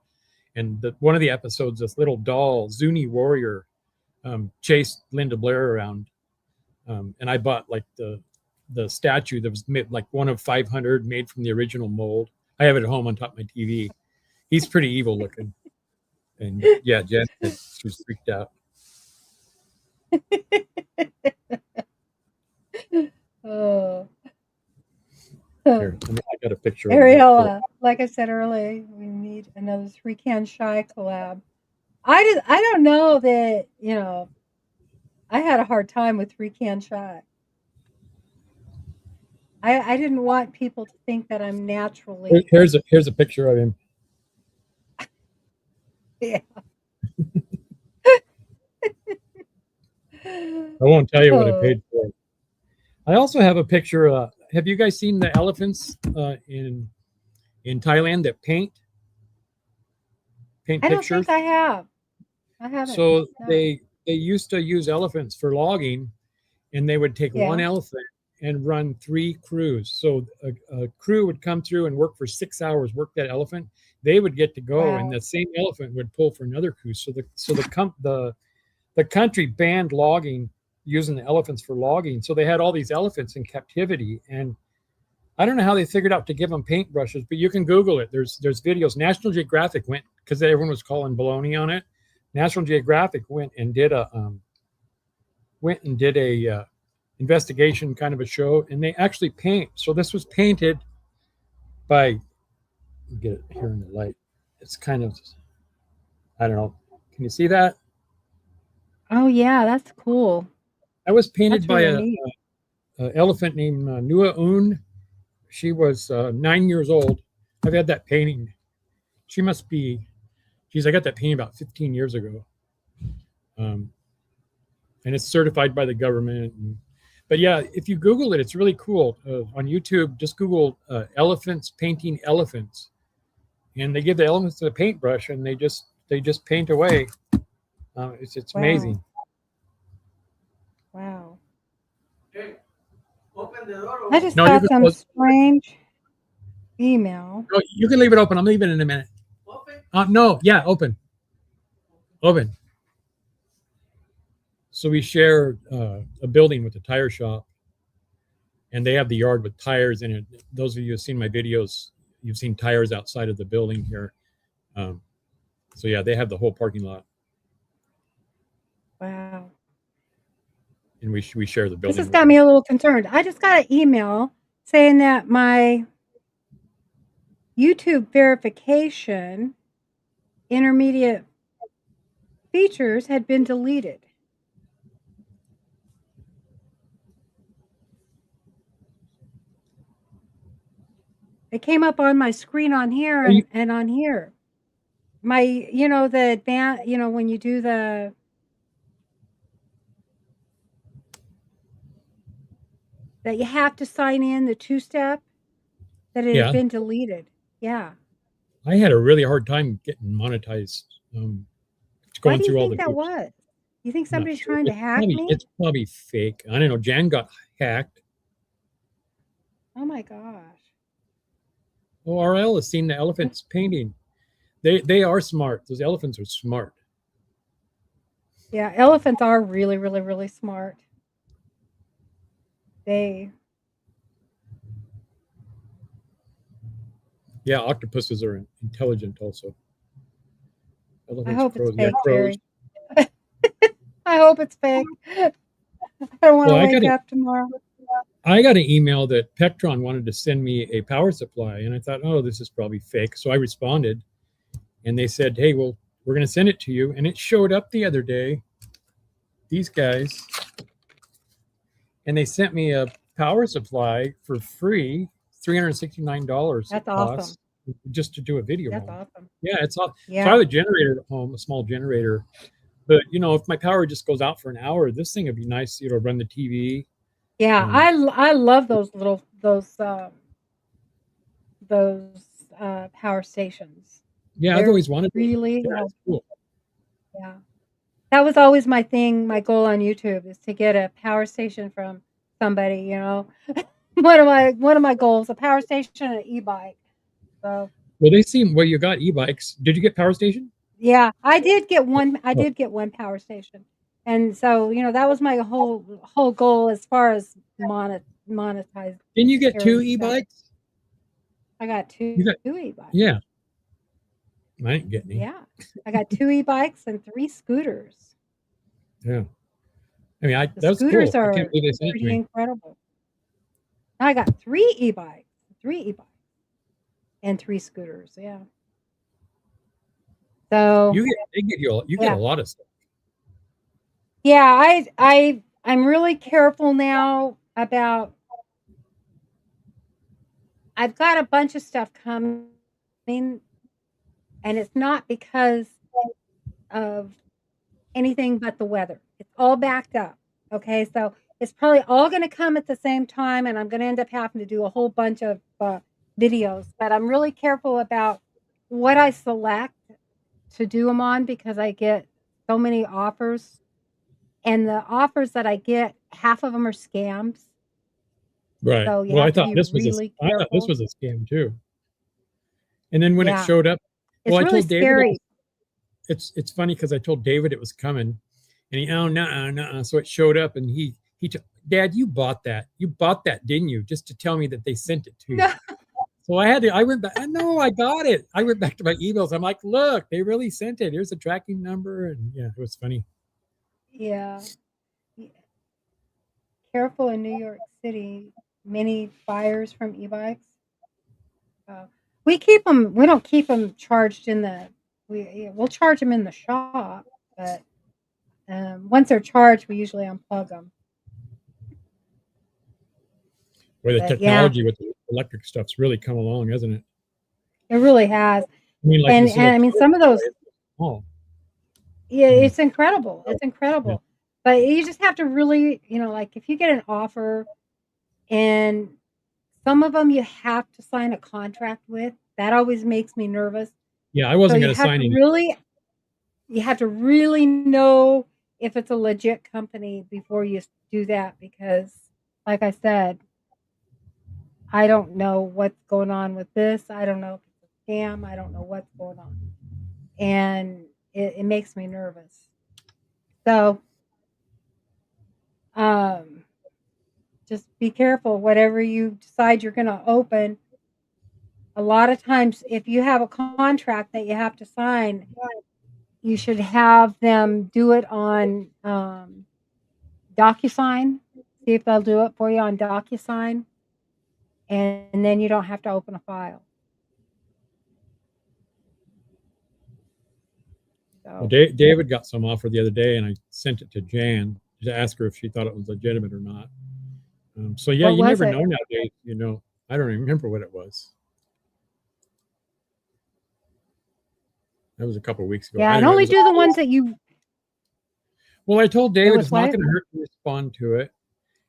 and one of the episodes, this little doll, Zuni Warrior, chased Lynda Blair around, and I bought like the statue that was made, like one of 500 made from the original mold. I have it at home on top of my TV. He's pretty evil looking, and yeah, Jen, she was freaked out. Oh. Here, I got a picture. Ariella, like I said earlier, we need another 3 Can Shy collab. I don't know that, you know, I had a hard time with 3 Can Shy. I didn't want people to think that I'm naturally. Here's a picture of him. Yeah. I won't tell you what I paid for it. I also have a picture. Have you guys seen the elephants in Thailand that paint I don't pictures? think I have. I haven't. So no. They used to use elephants for logging, and they would take one elephant and run 3 crews. So a crew would come through and work for 6 hours, work that elephant. They would get to go, and the same elephant would pull for another crew. So the country banned logging, using the elephants for logging. So they had all these elephants in captivity, and I don't know how they figured out to give them paintbrushes, but you can Google it. There's videos. National Geographic went, because everyone was calling baloney on it. National Geographic went and did a investigation, kind of a show, and they actually paint. So this was painted by, get it here in the light. It's kind of, I don't know. Can you see that? Oh yeah, that's cool. That was painted by an elephant named Nua Un. She was 9 years old. I've had that painting. She must be, geez, I got that painting about 15 years ago. And it's certified by the government. But yeah, if you Google it, it's really cool. On YouTube, just Google elephants painting elephants. And they give the elephants a paintbrush and they just paint away. It's amazing. Wow. Hey, open the door. I just got some strange email. No, you can leave it open. I'm leaving in a minute. Open? No, yeah, open. Open. So we share a building with a tire shop, and they have the yard with tires in it. Those of you who've seen my videos, you've seen tires outside of the building here. So yeah, they have the whole parking lot. Wow. And we share the building. This has got me a little concerned. I just got an email saying that my YouTube verification intermediate features had been deleted. It came up on my screen on here and on here. My, you know, the advanced, you know, when you do that you have to sign in, the 2-step, that it had been deleted. Yeah. I had a really hard time getting monetized. Why do you think that was? You think somebody's trying to hack me? It's probably fake. I don't know. Jan got hacked. Oh my gosh. ORL has seen the elephants painting. They are smart. Those elephants are smart. Yeah, elephants are really, really, really smart. Yeah, octopuses are intelligent also. I hope it's Yeah, fake, crows. Jerry. I hope it's fake. I don't want Well, to wake up tomorrow. I got an email that Pectron wanted to send me a power supply, and I thought, oh, this is probably fake. So I responded, and they said, hey, well, we're going to send it to you. And it showed up the other day, these guys, and they sent me a power supply for free, $369. That's it costs, just to do a video. That's awesome. Yeah, it's awesome. Yeah. So I have a generator at home, a small generator. But, you know, if my power just goes out for an hour, this thing would be nice, you know, run the TV. Yeah, I love those power stations. Yeah, I've always wanted really yeah, that's cool. Yeah. That was always my thing, my goal on YouTube is to get a power station from somebody, you know. one of my goals, a power station and an e-bike. So Well, they seem well, you got e-bikes. Did you get power station? yeah, I did get one power station. And so, you know, that was my whole goal as far as monetize. Didn't you get two e-bikes? I got two e-bikes. Yeah. I didn't get any. Yeah. I got 2 e-bikes and 3 scooters. Yeah. I mean, The that was scooters cool. are I can't believe they sent it to pretty me. incredible. I got 3 e-bikes and 3 scooters, yeah. So You get a lot of stuff. yeah, I'm really careful now about I've got a bunch of stuff coming, and it's not because of anything but the weather. It's all backed up. Okay, so it's probably all going to come at the same time, and I'm going to end up having to do a whole bunch of videos. But I'm really careful about what I select to do them on because I get so many offers, and the offers that I get, half of them are scams. Right. So well, I thought this was a scam too. And then when it showed up, well, I told David, it's funny because I told David it was coming, and he no. So it showed up, and he Dad, you bought that, didn't you? Just to tell me that they sent it to you. So I went back. No, I got it. I went back to my emails. I'm like, look, they really sent it. Here's a tracking number, and yeah, it was funny. Yeah. Careful in New York City. Many buyers from e-bikes. We keep them. We don't keep them charged in the. We'll charge them in the shop, but once they're charged, we usually unplug them. Well, the technology with the electric stuff's really come along, hasn't it? It really has. I mean, like and I mean, some of those. Oh. Yeah, it's incredible. It's incredible. Yeah. But you just have to really, you know, like if you get an offer, and some of them you have to sign a contract with. That always makes me nervous. Yeah, I wasn't going to sign any. You have to really know if it's a legit company before you do that because, like I said, I don't know what's going on with this. I don't know if it's a scam. I don't know what's going on. And it makes me nervous. So, just be careful. Whatever you decide you're going to open, a lot of times, if you have a contract that you have to sign, you should have them do it on DocuSign. See if they'll do it for you on DocuSign. And then you don't have to open a file. So. Well, David got some offer the other day, and I sent it to Jan to ask her if she thought it was legitimate or not. So yeah, you never know nowadays. You know, I don't remember what it was. That was a couple of weeks ago. Yeah, and only do the ones that you. Well, I told David it's not going to hurt to respond to it,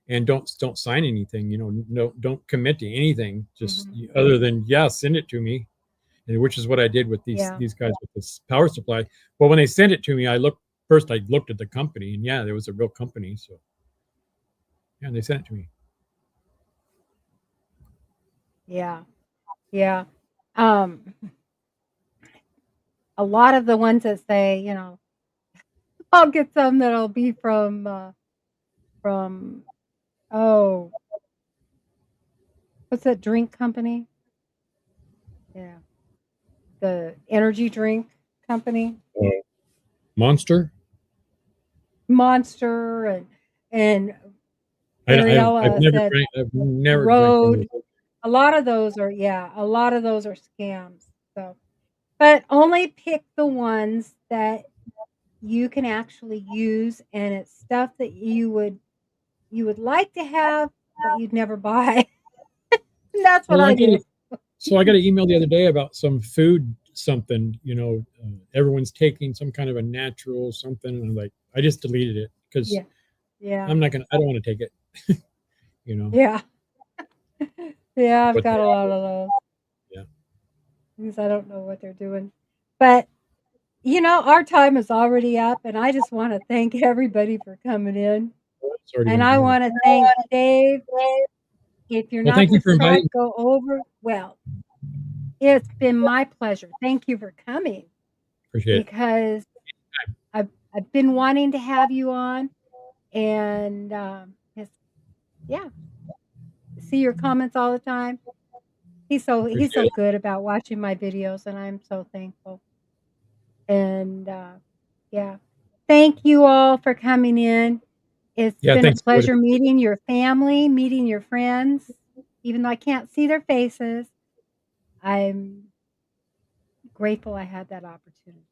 and don't sign anything. You know, no, don't commit to anything. Just other than send it to me, and which is what I did with these guys with this power supply. Well, when they sent it to me, I looked at the company, and there was a real company. So and they sent it to me. Yeah. A lot of the ones that say, you know, I'll get some that'll be from what's that drink company? Yeah. The energy drink company, Monster. Monster, and I've Ariella never said drank. I've never Road. drank. A lot of those are, yeah, a lot of those are scams. So, but only pick the ones that you can actually use, and it's stuff that you would like to have, but you'd never buy. That's what Well, I do. So I got an email the other day about some food something. Everyone's taking some kind of a natural something, and I'm like, I just deleted it because Yeah. Yeah. I don't want to take it. Yeah. Yeah, I've But got a lot of those. Yeah. Because I don't know what they're doing. But our time is already up, and I just want to thank everybody for coming in. It's already And been I done. want to thank Dave. If you're Well, not thank you for subscribed, inviting. go over. Well, it's been my pleasure. Thank you for coming, Appreciate it. because I've been wanting to have you on, and yeah, see your comments all the time. He's so Appreciate it. good about watching my videos, and I'm so thankful. And yeah, thank you all for coming in. It's Yeah, been a thanks, Woody. pleasure meeting your family, meeting your friends, even though I can't see their faces. I'm grateful I had that opportunity.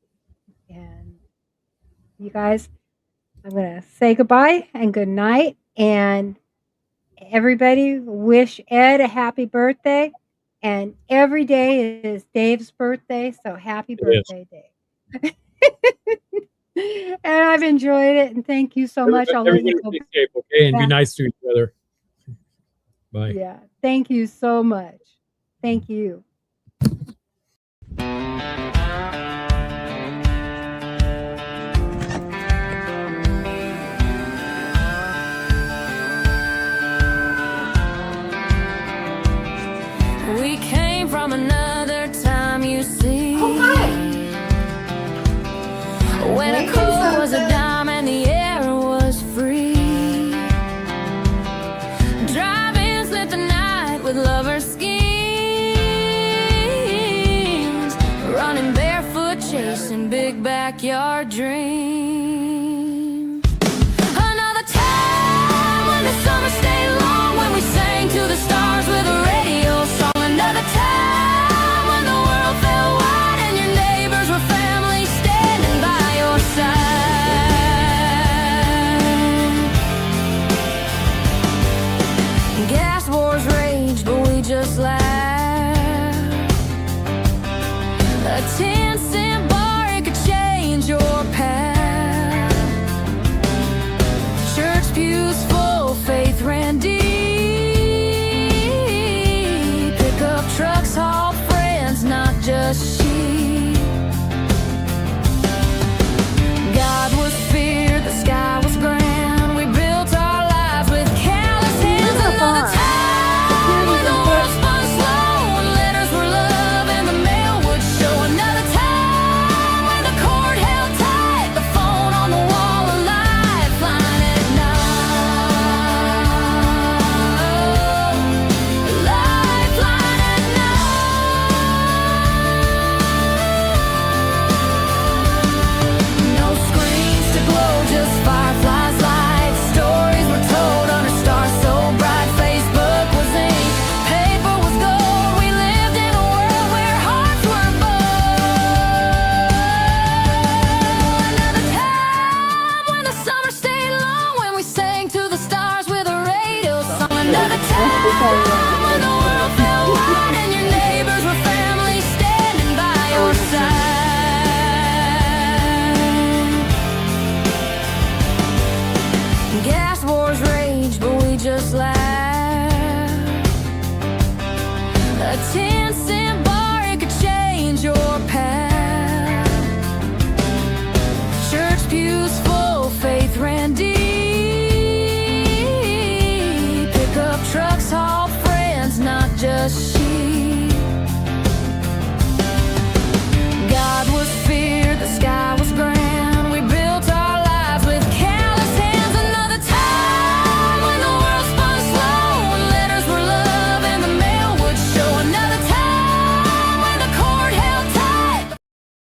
And you guys, I'm going to say goodbye and good night. And everybody, wish Ed a happy birthday. And every day is Dave's birthday, so happy birthday, Dave. And I've enjoyed it, and thank you so much. I'll let you go. Be safe, okay, and be back. nice to each other. Bye. Yeah, thank you so much. Thank you. We came from another time, you see. When a coat was a dime and the air was free. Drive-ins lit the night with lovers' schemes. Running barefoot, chasing big backyard dreams. Another time when the summer stayed long, when we sang to the stars with a radio song. Another time when the world felt wide and your neighbors were family standing by your side. Gas wars rage, but we just laughed. A 10-cent bar, it could change your path. Church pews full, faith ran deep. Trucks haul friends, not just